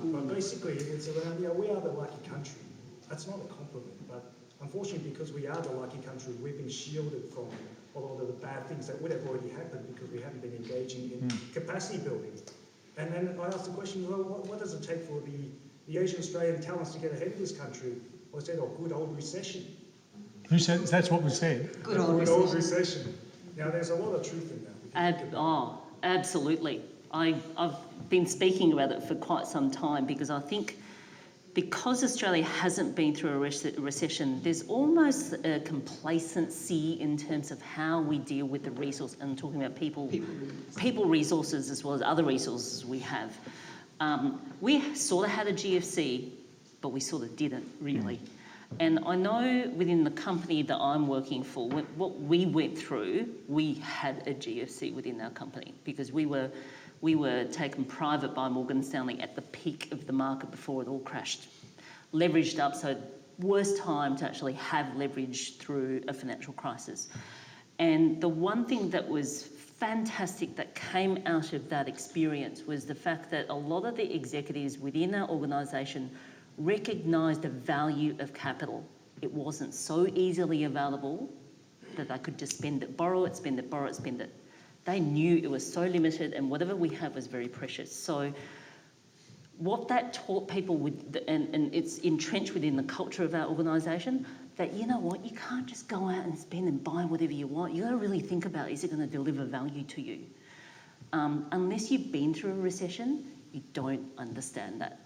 E: But basically, it's around, we are the lucky country. That's not a compliment, but unfortunately, because we are the lucky country, we've been shielded from a lot of the bad things that would have already happened because we haven't been engaging in capacity building. And then I asked the question, well, what does it take for the Asian Australian talents to get ahead of this country? Well, I said, good old recession.
A: Who said that's what we said?
D: Good old recession.
E: Now, there's a lot of truth in that.
B: Absolutely. I've been speaking about it for quite some time because I think because Australia hasn't been through a recession, there's almost a complacency in terms of how we deal with the resource, and talking about people resources as well as other resources we have. We sort of had a GFC, but we sort of didn't really. And I know within the company that I'm working for, what we went through, we had a GFC within our company because we were taken private by Morgan Stanley at the peak of the market before it all crashed. Leveraged up, so worst time to actually have leverage through a financial crisis. And the one thing that was fantastic that came out of that experience was the fact that a lot of the executives within our organisation recognised the value of capital. It wasn't so easily available that they could just spend it, borrow it, spend it, borrow it, spend it. They knew it was so limited and whatever we have was very precious. So what that taught people, and it's entrenched within the culture of our organisation, that you know what, you can't just go out and spend and buy whatever you want. You've got to really think about, is it going to deliver value to you? Unless you've been through a recession, you don't understand that.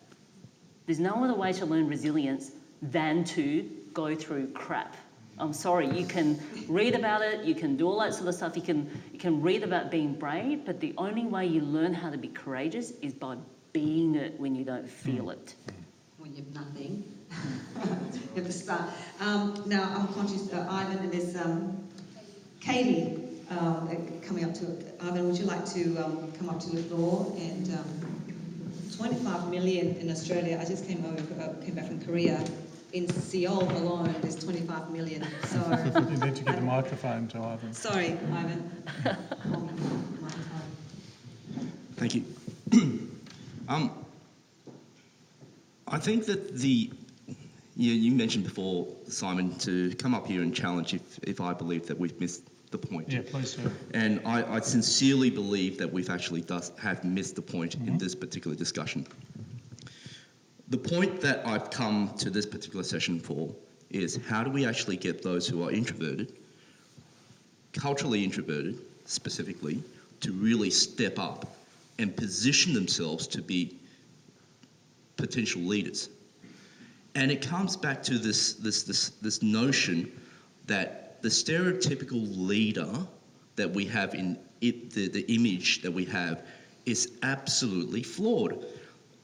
B: There's no other way to learn resilience than to go through crap. I'm sorry, you can read about it, you can do all that sort of stuff, you can read about being brave, but the only way you learn how to be courageous is by being it when you don't feel it.
D: When you have nothing. You have to start. Now, I'm conscious, Ivan, and there's Katie coming up to it. Ivan, would you like to come up to the floor? And 25 million in Australia. I just came back from Korea. In Seoul alone, there's 25 million. So
A: You need to get the microphone to Ivan.
D: sorry, Ivan.
F: Thank you. I think that you mentioned before, Simon, to come up here and challenge if I believe that we've missed the point.
A: Yeah, please do.
F: And I sincerely believe that we've actually have missed the point in this particular discussion. The point that I've come to this particular session for is how do we actually get those who are introverted, culturally introverted specifically, to really step up and position themselves to be potential leaders. And it comes back to this notion that the stereotypical leader that we have in it, the image that we have, is absolutely flawed.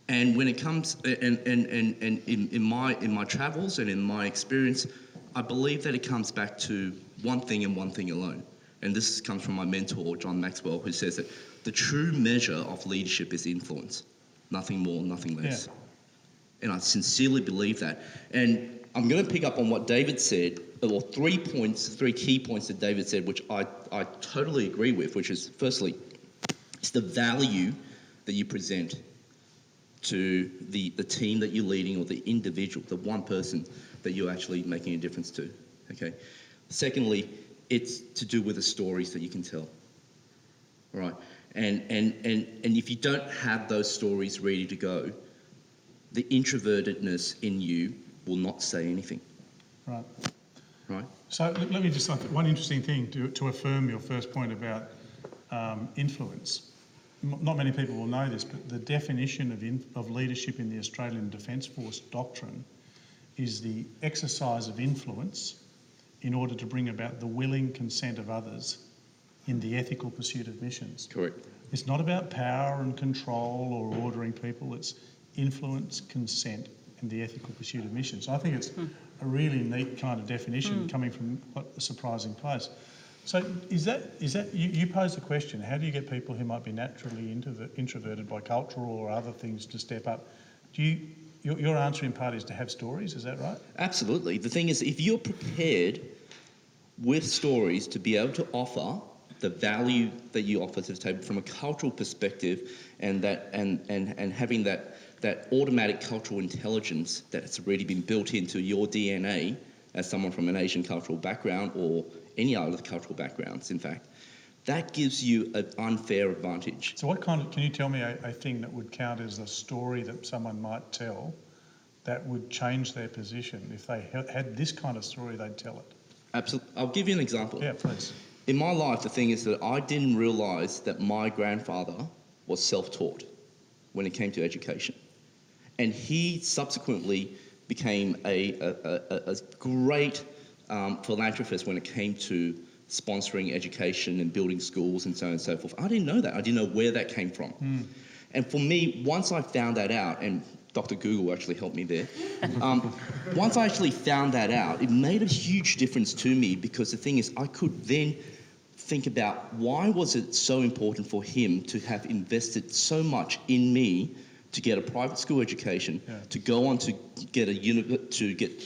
F: And when it comes, and in my travels and in my experience, I believe that it comes back to one thing and one thing alone. And this comes from my mentor, John Maxwell, who says that the true measure of leadership is influence. Nothing more, nothing less. Yeah. And I sincerely believe that. And I'm going to pick up on what David said, or 3 key points that David said, which I totally agree with, which is, firstly, it's the value that you present to the team that you're leading, or the individual, the one person that you're actually making a difference to, okay? Secondly, it's to do with the stories that you can tell, all right? And if you don't have those stories ready to go, the introvertedness in you will not say anything.
A: Right.
F: Right?
A: So let me just, one interesting thing to affirm your first point about influence. Not many people will know this, but the definition of leadership in the Australian Defence Force doctrine is the exercise of influence in order to bring about the willing consent of others in the ethical pursuit of missions.
F: Correct.
A: It's not about power and control or ordering people, it's influence, consent and the ethical pursuit of missions. I think it's a really neat kind of definition coming from a surprising place. So is that you pose the question, how do you get people who might be naturally introverted by cultural or other things to step up? Your answer in part is to have stories, is that right?
F: Absolutely. The thing is, if you're prepared with stories to be able to offer the value that you offer to the table from a cultural perspective, and having that automatic cultural intelligence that's already been built into your DNA as someone from an Asian cultural background, or any other cultural backgrounds, in fact, that gives you an unfair advantage.
A: So can you tell me a thing that would count as a story that someone might tell that would change their position? If they had this kind of story, they'd tell it.
F: Absolutely. I'll give you an example.
A: Yeah, please.
F: in my life, the thing is that I didn't realise that my grandfather was self-taught when it came to education. And he subsequently became a great philanthropist when it came to sponsoring education and building schools and so on and so forth. I didn't know that. I didn't know where that came from. And for me, once I found that out, and Dr. Google actually helped me there, once I actually found that out, it made a huge difference to me, because the thing is, I could then think about why was it so important for him to have invested so much in me to get a private school education, to go on to get to get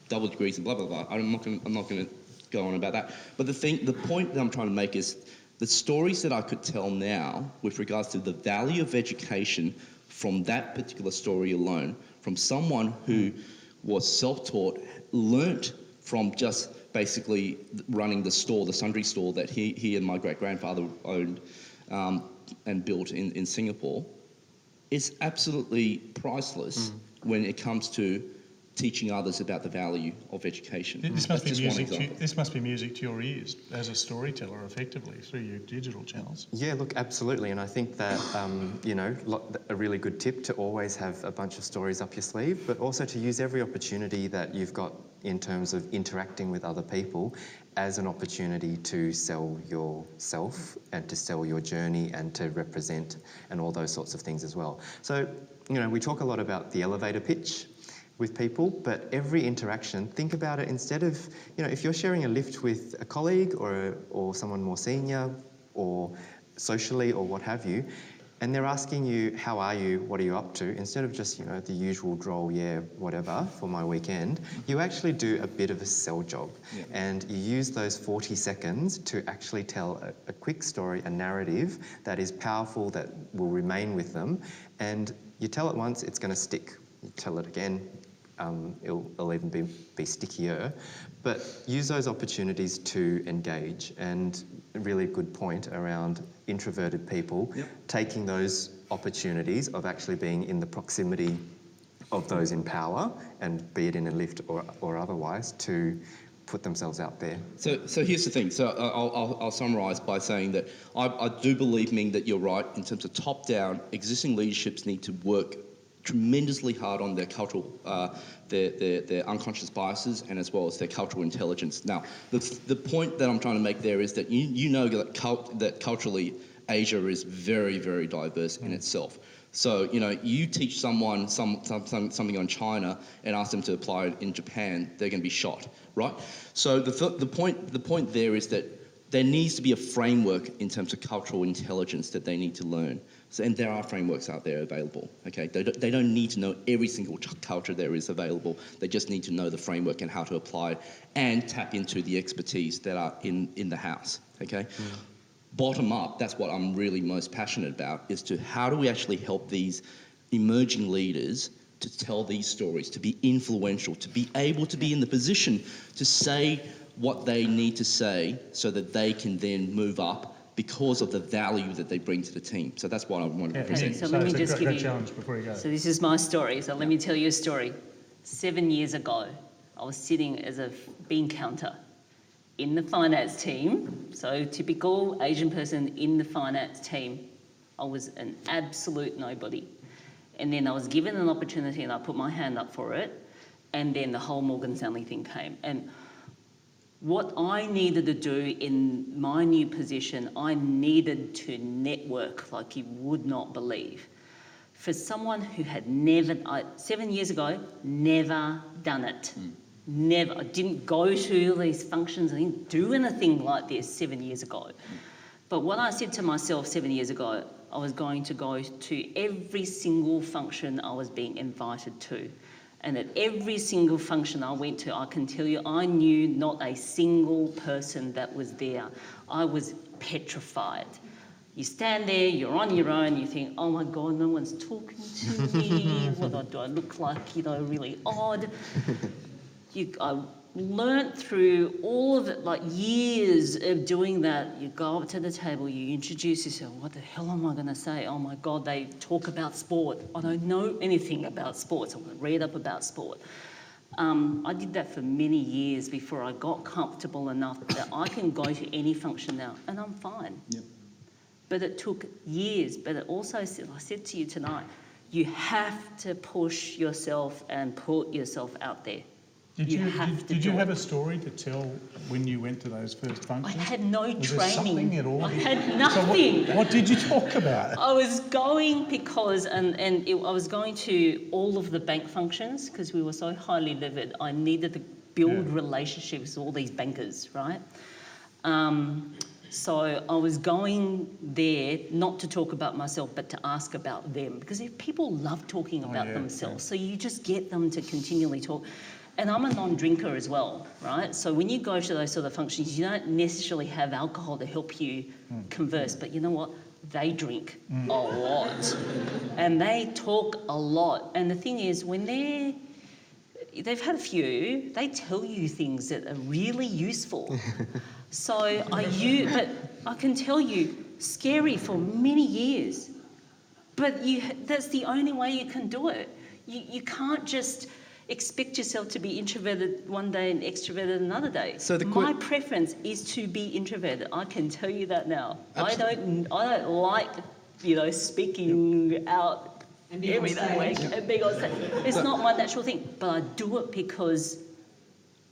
F: double degrees and blah blah blah. I'm not going to go on about that. But the point that I'm trying to make is the stories that I could tell now with regards to the value of education from that particular story alone, from someone who was self-taught, learnt from just basically running the store, the sundry store that he and my great-grandfather owned and built in Singapore, is absolutely priceless when it comes to teaching others about the value of education.
A: This must
F: That's
A: be
F: just one
A: music.
F: example.
A: This must be music to your ears as a storyteller, effectively through your digital channels.
C: Yeah, look, absolutely. And I think that, a really good tip to always have a bunch of stories up your sleeve, but also to use every opportunity that you've got in terms of interacting with other people as an opportunity to sell yourself and to sell your journey and to represent and all those sorts of things as well. So, we talk a lot about the elevator pitch with people, but every interaction, think about it instead of, if you're sharing a lift with a colleague or someone more senior or socially or what have you, and they're asking you, how are you, what are you up to, instead of just, the usual droll, yeah, whatever, for my weekend, you actually do a bit of a sell job. Yeah. And you use those 40 seconds to actually tell a quick story, a narrative that is powerful, that will remain with them, and you tell it once, it's going to stick. You tell it again, it'll even be stickier. But use those opportunities to engage. And a really good point around introverted people taking those opportunities of actually being in the proximity of those in power, and be it in a lift or otherwise, to put themselves out there.
F: So here's the thing. So I'll summarise by saying that I do believe, Ming, that you're right in terms of top-down. Existing leaderships need to work tremendously hard on their cultural, their unconscious biases, and as well as their cultural intelligence. Now, the point that I'm trying to make there is that you know that culturally Asia is very, very diverse in itself. So, you teach someone something on China and ask them to apply it in Japan, they're going to be shot, right? So the point there is that there needs to be a framework in terms of cultural intelligence that they need to learn. So, and there are frameworks out there available, okay? They don't need to know every single culture there is available. They just need to know the framework and how to apply it and tap into the expertise that are in the house, okay? Bottom up, that's what I'm really most passionate about, is to how do we actually help these emerging leaders to tell these stories, to be influential, to be able to be in the position to say what they need to say so that they can then move up because of the value that they bring to the team. So that's what I want to present.
B: So let me
A: it's
B: just
A: a
B: give
A: great
B: you...
A: challenge before you go.
B: So this is my story. So let me tell you a story. 7 years ago, I was sitting as a bean counter in the finance team. So typical Asian person in the finance team. I was an absolute nobody. And then I was given an opportunity and I put my hand up for it. And then the whole Morgan Stanley thing came. And what I needed to do in my new position, I needed to network like you would not believe. For someone who had never, 7 years ago, never done it. Never. I didn't go to these functions. I didn't do anything like this 7 years ago. But what I said to myself 7 years ago, I was going to go to every single function I was being invited to. And at every single function I went to, I can tell you, I knew not a single person that was there. I was petrified. You stand there, you're on your own, you think, oh my God, no one's talking to me. What do I look like, really odd? I learnt through all of it, like years of doing that. You go up to the table, you introduce yourself. What the hell am I going to say? Oh my God, they talk about sport. I don't know anything about sports. I'm going to read up about sport. I did that for many years before I got comfortable enough that I can go to any function now and I'm fine.
F: Yep.
B: But it took years. But it also, I said to you tonight, you have to push yourself and put yourself out there.
A: Did you
B: do
A: have
B: it.
A: a story to tell when you went to those first
B: I
A: functions?
B: had no
A: Was there
B: training.
A: something at all?
B: I had
A: So
B: nothing.
A: what did you talk about?
B: I was going because, I was going to all of the bank functions because we were so highly levered. I needed to build relationships with all these bankers, right? So I was going there not to talk about myself, but to ask about them because if people love talking about themselves, so you just get them to continually talk. And I'm a non-drinker as well, right? So when you go to those sort of functions, you don't necessarily have alcohol to help you converse, but you know what? They drink a lot and they talk a lot. And the thing is, when they've had a few, they tell you things that are really useful. So but I can tell you, scary for many years, but that's the only way you can do it. You can't just expect yourself to be introverted one day and extroverted another day.
C: So
B: my preference is to be introverted. I can tell you that now.
C: Absolutely.
B: I don't like, speaking out
D: And being on
B: every day
D: stage.
B: and being on stage. It's not my natural thing, but I do it because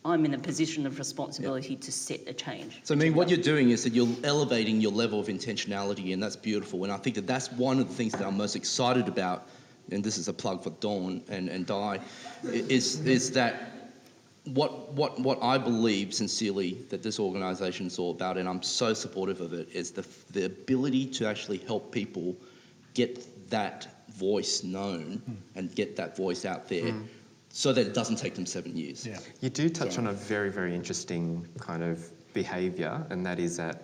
B: I'm in a position of responsibility to set a change.
F: So, I mean, what you're doing is that you're elevating your level of intentionality, and that's beautiful. And I think that that's one of the things that I'm most excited about, and this is a plug for Dawn and Di, is that what I believe sincerely that this organisation is all about, and I'm so supportive of it, is the ability to actually help people get that voice known and get that voice out there so that it doesn't take them 7 years.
A: Yeah.
C: You do touch on a very, very interesting kind of behaviour, and that is that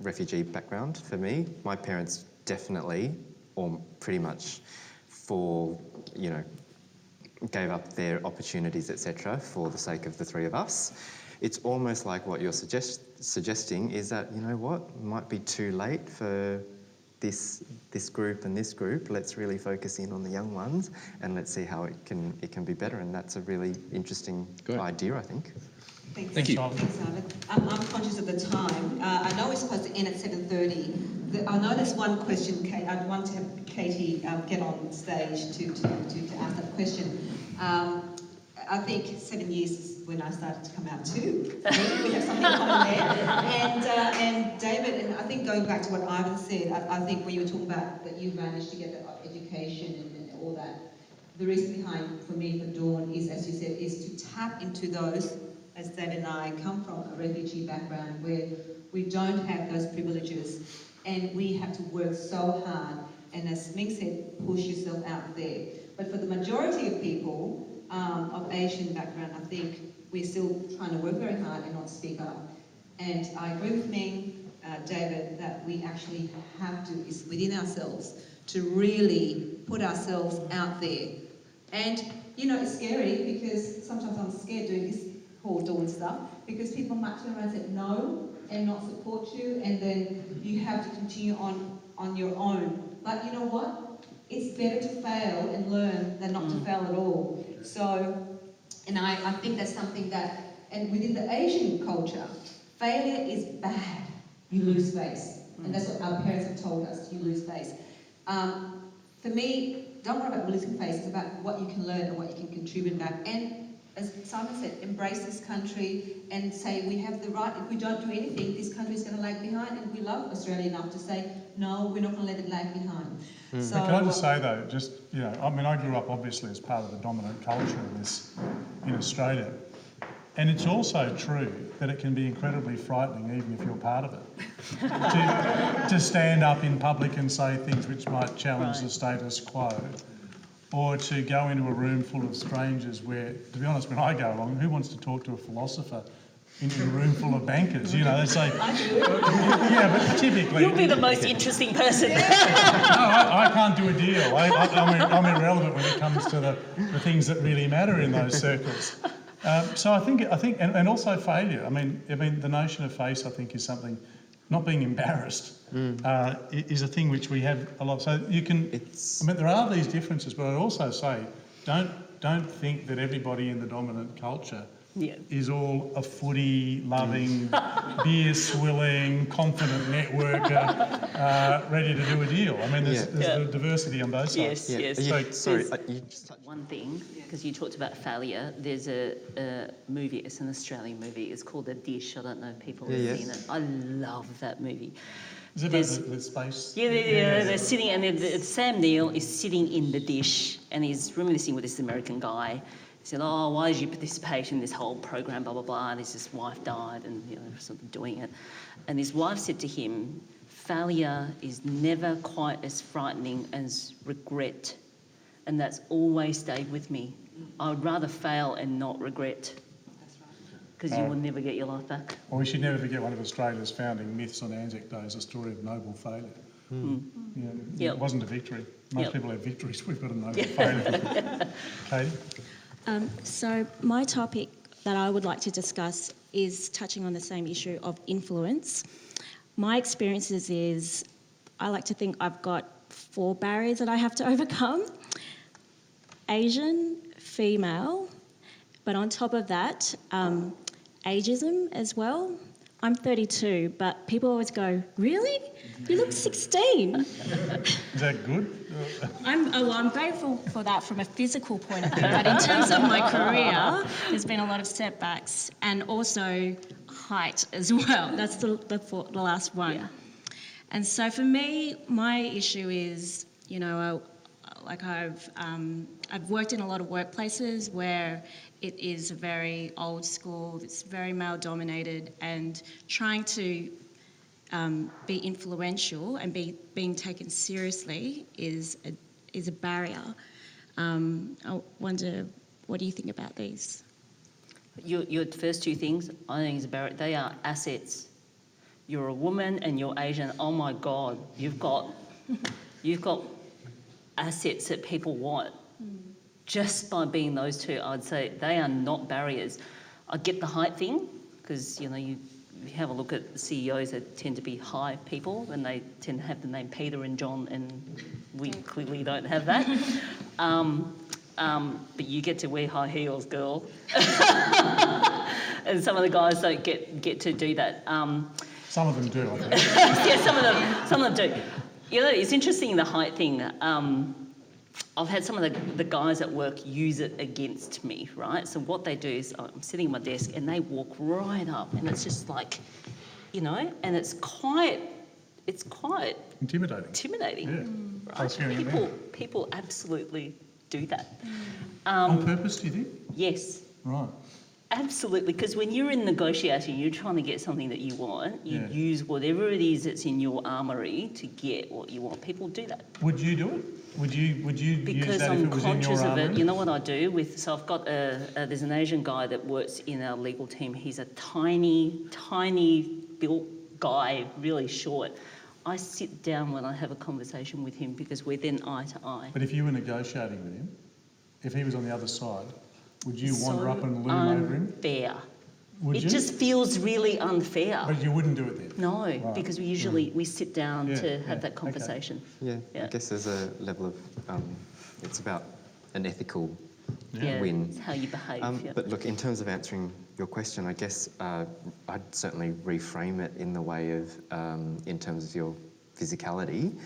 C: refugee background for me. My parents definitely, or pretty much gave up their opportunities, etc., for the sake of the three of us. It's almost like what you're suggesting is that, you know what, it might be too late for this group and this group. Let's really focus in on the young ones and let's see how it can be better. And that's a really interesting idea, I think.
F: Thank you.
D: Thanks, Simon. I'm conscious of the time. I know we're supposed to end at 7:30. I know there's one question, Kate. I'd want to have Katie get on stage to ask that question. I think 7 years is when I started to come out too. We have something in common there. And David, and I think going back to what Ivan said, I think when you were talking about that you managed to get the education and all that, the reason behind, for me, for Dawn, is, as you said, is to tap into those, as David and I come from a refugee background where we don't have those privileges and we have to work so hard and, as Ming said, push yourself out there. But for the majority of people of Asian background, I think we're still trying to work very hard and not speak up. And I agree with Ming, David, that we actually have to, it's within ourselves, to really put ourselves out there. And, it's scary because sometimes I'm scared doing this whole Dawn stuff because people might turn around and say no and not support you, and then you have to continue on your own. But you know what? It's better to fail and learn than not to fail at all. So, and I think that's something that, and within the Asian culture, failure is bad. You lose face. And that's what our parents have told us, you lose face. For me, don't worry about losing face, it's about what you can learn and what you can contribute back. And as Simon said, embrace this country and say we have the right, if we don't do anything, this country is going to lag behind, and we love Australia enough to say, no, we're not going to let it lag behind. So,
A: But can I just say though, I grew up obviously as part of the dominant culture in Australia. And it's also true that it can be incredibly frightening, even if you're part of it, to stand up in public and say things which might challenge the status quo, or to go into a room full of strangers where, to be honest, when I go along, who wants to talk to a philosopher in a room full of bankers? They say, yeah, but typically...
B: You'll be the most interesting person.
A: No, I can't do a deal. I'm irrelevant when it comes to the things that really matter in those circles. So I think, and also failure. I mean, the notion of face, I think, is something. Not being embarrassed is a thing which we have a lot. So you can. There are these differences, but I also say, don't don't think that everybody in the dominant culture
B: Yeah.
A: is all a footy-loving, beer-swilling, confident networker, ready to do a deal. I mean, there's
B: Yeah.
A: the diversity on both sides.
B: Yes,
C: Yeah.
B: yes.
C: Sorry,
B: There's
C: you just touched.
B: one thing, because you talked about failure, there's a movie, it's an Australian movie, it's called The Dish. I don't know if people have
C: Yeah,
B: seen it. I love that movie.
A: Is it
B: There's-
A: about the space?
B: Yeah, they're sitting, and Sam Neill is sitting in the dish, and he's reminiscing with this American guy. He said, "Oh, why did you participate in this whole program? Blah blah blah." And his wife died, and sort of doing it. And his wife said to him, "Failure is never quite as frightening as regret, and that's always stayed with me. I would rather fail and not regret, because you will never get your life back."
A: Well, we should never forget one of Australia's founding myths on Anzac Day is a story of noble failure.
B: Yep.
A: It wasn't a victory. Most
B: Yep.
A: people have victories. We've got a noble failure. Katie?
G: So my topic that I would like to discuss is touching on the same issue of influence. My experiences is, I like to think I've got 4 barriers that I have to overcome. Asian, female, but on top of that, ageism as well. I'm 32, but people always go, "Really? You look 16."
A: Is that good?
G: I'm grateful for that from a physical point of view, but in terms of my career, there's been a lot of setbacks, and also height as well. That's the last one.
B: Yeah.
G: And so for me, my issue is, I've worked in a lot of workplaces where it is very old school, it's very male dominated, and trying to be influential and being taken seriously is a barrier. I wonder, what do you think about these?
B: Your first 2 things, I think, is a barrier. They are assets. You're a woman and you're Asian. Oh my God, you've got assets that people want. Just by being those 2, I'd say they are not barriers. I get the height thing, because you have a look at the CEOs that tend to be high people, and they tend to have the name Peter and John, and we clearly don't have that. But you get to wear high heels, girl. And some of the guys don't get to do that.
A: Some of them do, I think.
B: Yeah, some of them do. It's interesting, the height thing. I've had some of the guys at work use it against me, right? So what they do is, I'm sitting at my desk and they walk right up, and it's just like, and it's quite
A: Intimidating. Yeah. I was hearing it there.
B: People absolutely do that.
A: On purpose, do you think?
B: Yes.
A: Right.
B: Absolutely, because when you're in negotiating, you're trying to get something that you want, you use whatever it is that's in your armory to get what you want. People do that.
A: Would you do it? Would you use
B: Because
A: that if
B: I'm
A: it was in your
B: conscious of
A: armory?
B: it. You know what I do so I've got there's an Asian guy that works in our legal team. He's a tiny built guy, really short. I sit down when I have a conversation with him because we're then eye to eye.
A: But if you were negotiating with him, if he was on the other side, would you wander up and loom over him?
B: Unfair.
A: Would
B: It
A: you?
B: just feels really unfair.
A: But you wouldn't do it then?
B: No,
A: Right.
B: because we sit down
A: Yeah,
B: to have
A: yeah,
B: that conversation.
C: Yeah,
B: Yeah.
C: I guess there's a level of, it's about an ethical
B: Yeah,
C: win.
B: it's how you behave. Yeah.
C: But look, in terms of answering your question, I guess I'd certainly reframe it in the way of, in terms of your physicality,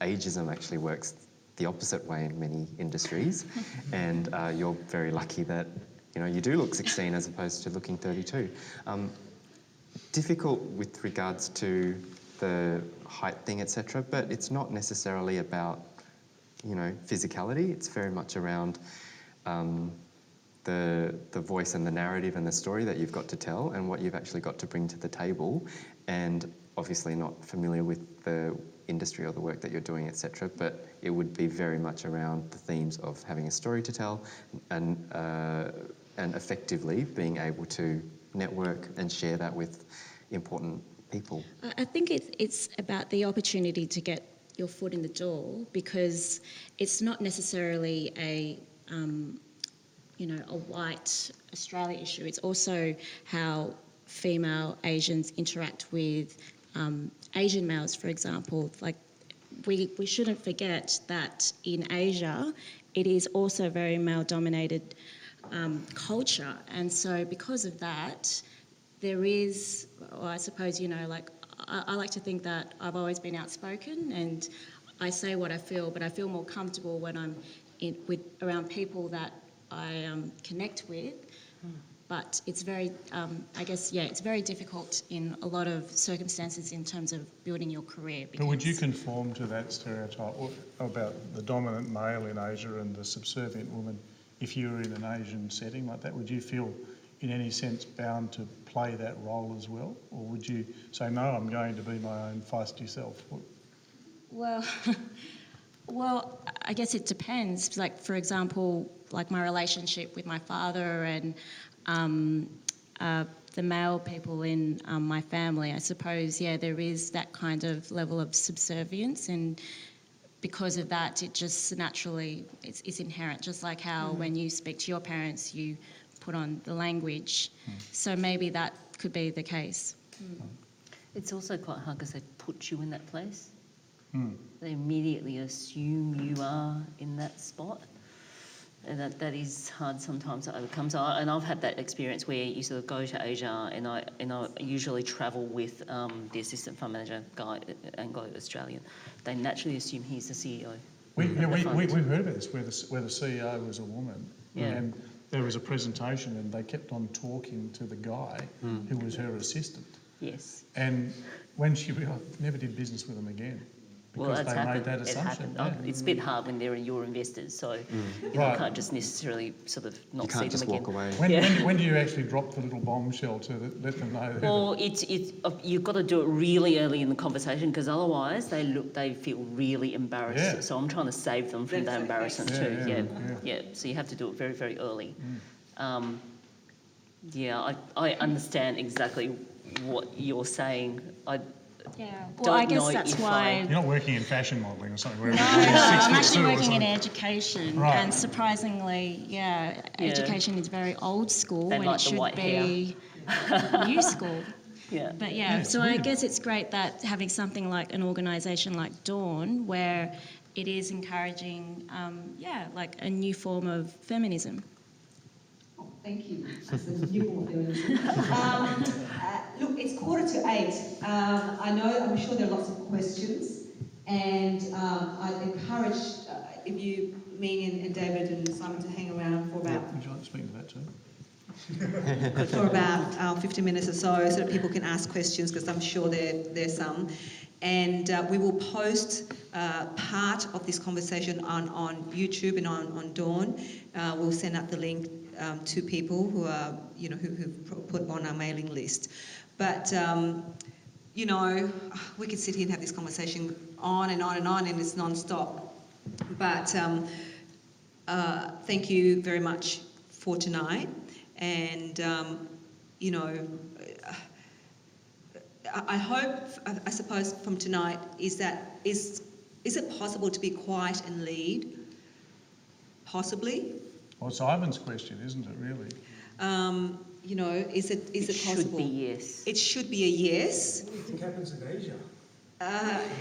C: ageism actually works the opposite way in many industries, and you're very lucky that, you do look 16 as opposed to looking 32. Difficult with regards to the height thing, etc., but it's not necessarily about, physicality. It's very much around the voice and the narrative and the story that you've got to tell and what you've actually got to bring to the table, and obviously not familiar with the industry or the work that you're doing, etc., but it would be very much around the themes of having a story to tell and effectively being able to network and share that with important people.
G: I think it's about the opportunity to get your foot in the door, because it's not necessarily a white Australia issue. It's also how female Asians interact with Asian males, for example. Like, we shouldn't forget that in Asia, it is also very male-dominated culture, and so because of that, there is, or I suppose, you know, like I like to think that I've always been outspoken and I say what I feel, but I feel more comfortable when I'm around people that I connect with. But it's very, I guess, yeah, it's very difficult in a lot of circumstances in terms of building your career.
A: But would you conform to that stereotype about the dominant male in Asia and the subservient woman if you were in an Asian setting like that? Would you feel in any sense bound to play that role as well? Or would you say, no, I'm going to be my own feisty self?
G: Well, well, I guess it depends. Like, for example, like my relationship with my father and the male people in my family, I suppose, yeah, there is that kind of level of subservience, and because of that, it just naturally, it's inherent, just like how when you speak to your parents, you put on the language. So maybe that could be the case.
B: It's also quite hard because they put you in that place. They immediately assume you are in that spot. And that is hard sometimes to overcome. So and I've had that experience where you sort of go to Asia, and I usually travel with the assistant fund manager guy, Anglo-Australian. They naturally assume he's the CEO.
A: We've heard about this, where the CEO was a woman, and there was a presentation, and they kept on talking to the guy who was her assistant.
B: Yes.
A: And when she never did business with them again. Because
B: Well, that's
A: they
B: happened.
A: made that assumption.
B: It happened. It's a bit hard when they're your investors, so you
A: Right.
B: can't just necessarily sort of not
C: You
B: see
C: can't just
B: them again.
C: walk away.
A: When do you actually drop the little bombshell to let them know?
B: Well, it's you've got to do it really early in the conversation because otherwise they feel really embarrassed.
A: Yeah.
B: So I'm trying to save them from that embarrassment
A: Yeah,
B: too.
A: yeah,
B: Yeah. So you have to do it very, very early. I understand exactly what you're saying.
G: Yeah,
B: Don't
G: well, I guess
B: know
G: that's
B: if
G: why.
A: You're not working in fashion modelling or something, where
G: No,
A: everybody's 6
G: I'm
A: foot
G: actually
A: 2 or
G: working in
A: something.
G: education,
A: Right.
G: and surprisingly, education is very old school
B: They
G: when
B: like
G: it
B: the
G: should
B: white
G: be new school.
B: Yeah.
G: But
A: Yeah,
G: so
A: it's
G: I
A: weird.
G: guess it's great that having something like an organisation like Dawn, where it is encouraging, like a new form of feminism.
D: Oh, thank you. That's a new form of feminism. Look, it's 7:45. I'm sure there are lots of questions, and I'd encourage me and David and Simon to hang around for about
A: Would you like to speak to that too?
D: for about 50 minutes or so that people can ask questions, because I'm sure there's some. And we will post part of this conversation on YouTube and on Dawn. We'll send out the link to people who are, who've put on our mailing list. But, we could sit here and have this conversation on and on and on, and it's non-stop. But thank you very much for tonight. And, I hope, I suppose, from tonight is it possible to be quiet and lead? Possibly.
A: Well, it's Ivan's question, isn't it, really?
D: Is it possible?
B: Should be yes.
D: It should be a yes.
E: What do you think happens in Asia?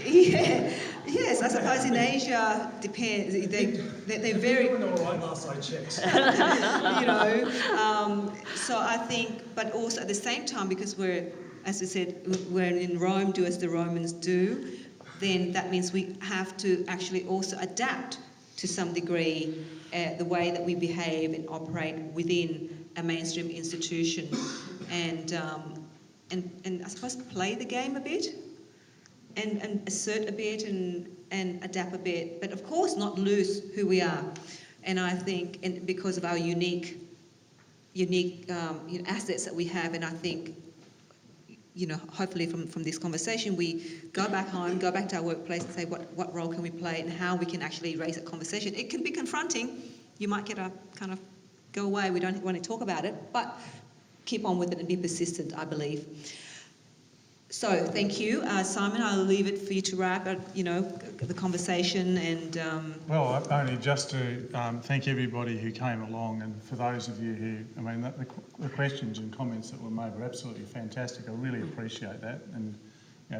D: Yes, I suppose in Asia depends. They're very.
E: They're doing all right last I checked.
D: So I think, but also at the same time, because as we said, we're in Rome, do as the Romans do, then that means we have to actually also adapt to some degree the way that we behave and operate within a mainstream institution, and I suppose play the game a bit, and assert a bit and adapt a bit, but of course not lose who we are. And I think, and because of our unique assets that we have, and I think, hopefully from this conversation, we go back home, go back to our workplace and say what role can we play and how we can actually raise that conversation. It can be confronting. You might get a kind of go away, we don't want to talk about it, but keep on with it and be persistent, I believe. So thank you. Simon, I'll leave it for you to wrap up, the conversation and...
A: Well, only just to thank everybody who came along, and for those of you who, the questions and comments that were made were absolutely fantastic. I really appreciate that, and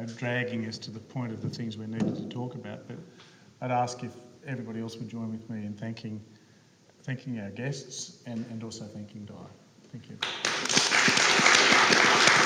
A: dragging us to the point of the things we needed to talk about. But I'd ask if everybody else would join with me in thanking our guests and also thanking Di. Thank you.